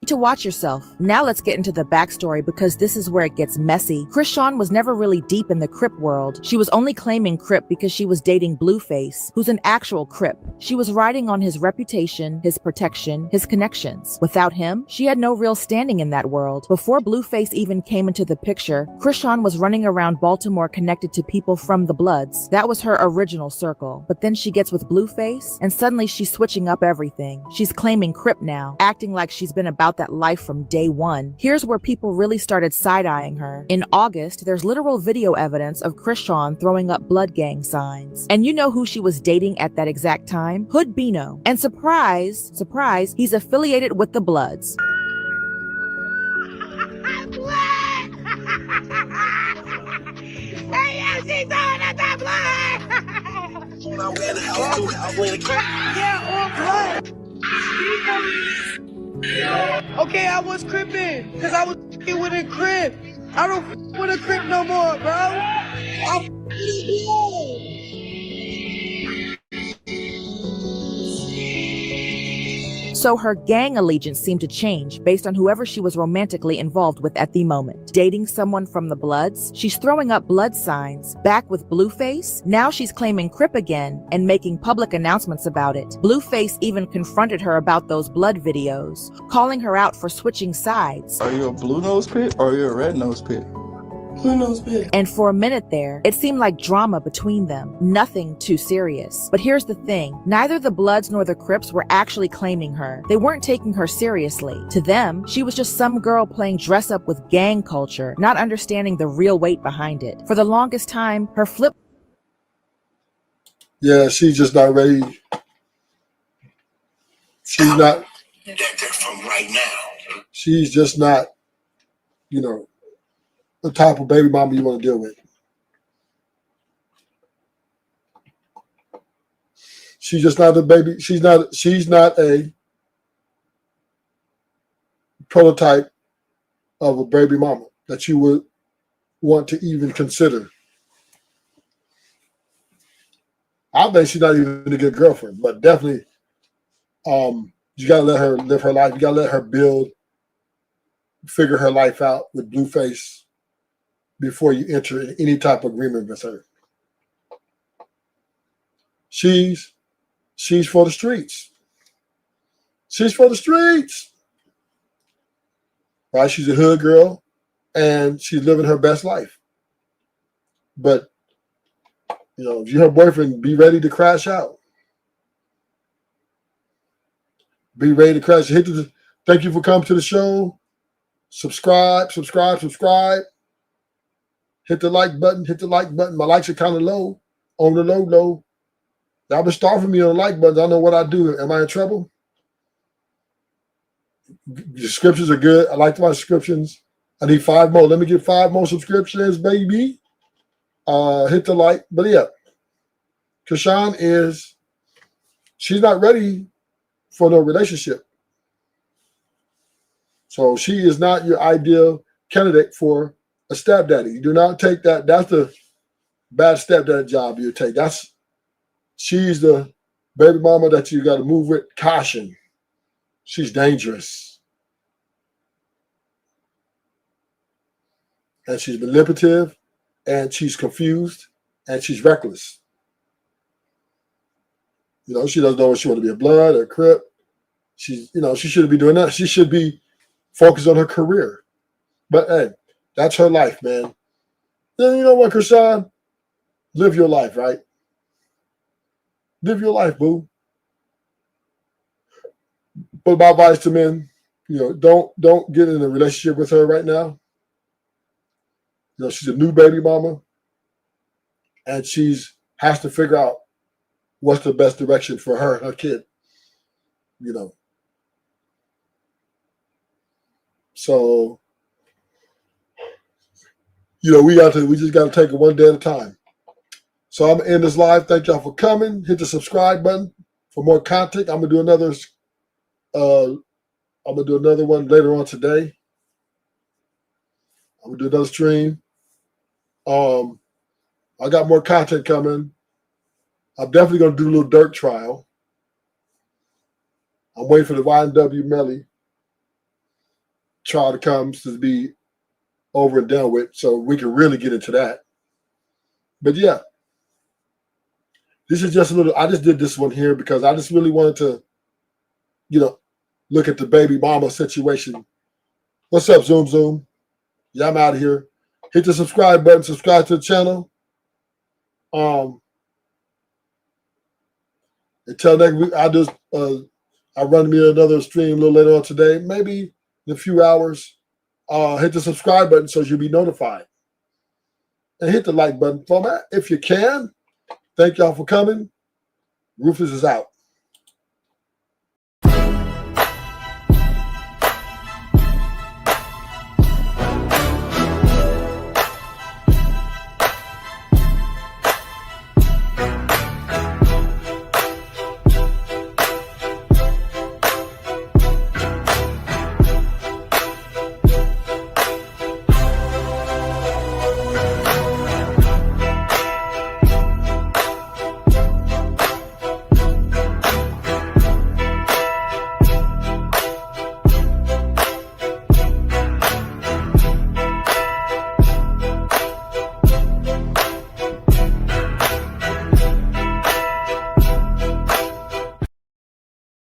to watch yourself. Now let's get into the backstory because this is where it gets messy. Chrisean was never really deep in the Crip world. She was only claiming Crip because she was dating Blueface, who's an actual Crip. She was riding on his reputation, his protection, his connections. Without him, she had no real standing in that world. Before Blueface even came into the picture, Chrisean was running around Baltimore connected to people from the Bloods. That was her original circle. But then she gets with Blueface, and suddenly she's switching up everything. She's claiming Crip now, acting like she's been about that life from day one. Here's where people really started side-eyeing her. In August, there's literal video evidence of Chrisean throwing up blood gang signs. And you know who she was dating at that exact time? Hood Bino. And surprise, surprise, he's affiliated with the Bloods. Okay, I was crippin', cause I was f***ing with a crip. I don't f*** with a crip no more, bro. I'm f***ing So her gang allegiance seemed to change based on whoever she was romantically involved with at the moment. Dating someone from the Bloods, she's throwing up blood signs. Back with Blueface, now she's claiming Crip again and making public announcements about it. Blueface even confronted her about those blood videos, calling her out for switching sides. Are you a blue nose pit or are you a red nose pit? Who knows better? And for a minute there, it seemed like drama between them. Nothing too serious. But here's the thing. Neither the Bloods nor the Crips were actually claiming her. They weren't taking her seriously. To them, she was just some girl playing dress up with gang culture, not understanding the real weight behind it. For the longest time, her flip... Yeah, she's just not ready. She's not. From right now. She's just not, you know, the type of baby mama you want to deal with. She's just not a baby. She's not a prototype of a baby mama that you would want to even consider. I think she's not even a good girlfriend, but definitely you gotta let her live her life. You gotta let her figure her life out with Blueface before you enter in any type of agreement with her. She's for the streets. She's for the streets. Right? She's a hood girl and she's living her best life. But you know, if you're her boyfriend, be ready to crash out. Be ready to crash. Thank you for coming to the show. Subscribe. Hit the like button. My likes are kind of low, on the low. Y'all been starving me on the like buttons. I know what I do. Am I in trouble? The subscriptions are good. I like my subscriptions. I need 5 more. Let me get 5 more subscriptions, baby. Hit the like. But yeah, Chrisean she's not ready for no relationship. So she is not your ideal candidate for a stepdaddy. You do not take that. That's the bad stepdad job you take. She's the baby mama that you got to move with caution. She's dangerous. And she's manipulative, and she's confused, and she's reckless. You know, she doesn't know if she want to be a blood or a crip. She's, you know, she shouldn't be doing that. She should be focused on her career. But hey, that's her life, man. Then you know what, Chrisean? Live your life, right? Live your life, boo. But my advice to men, you know, don't get in a relationship with her right now. You know, she's a new baby mama, and has to figure out what's the best direction for her and her kid. You know. So, you know, we just gotta take it one day at a time. So I'm gonna end this live. Thank y'all for coming. Hit the subscribe button for more content. I'm gonna do another one later on today. I'm gonna do another stream. I got more content coming. I'm definitely gonna do a little dirt trial. I'm waiting for the YNW Melly trial to come to be over and done with, so we can really get into that. But yeah, this is just a little. I just did this one here because I just really wanted to, you know, look at the baby mama situation. What's up, Zoom Zoom? Yeah, I'm out of here. Hit the subscribe button. Subscribe to the channel. Until next week, I run me another stream a little later on today, maybe in a few hours. Hit the subscribe button so you'll be notified. And hit the like button format if you can. Thank y'all for coming. Rufus is out.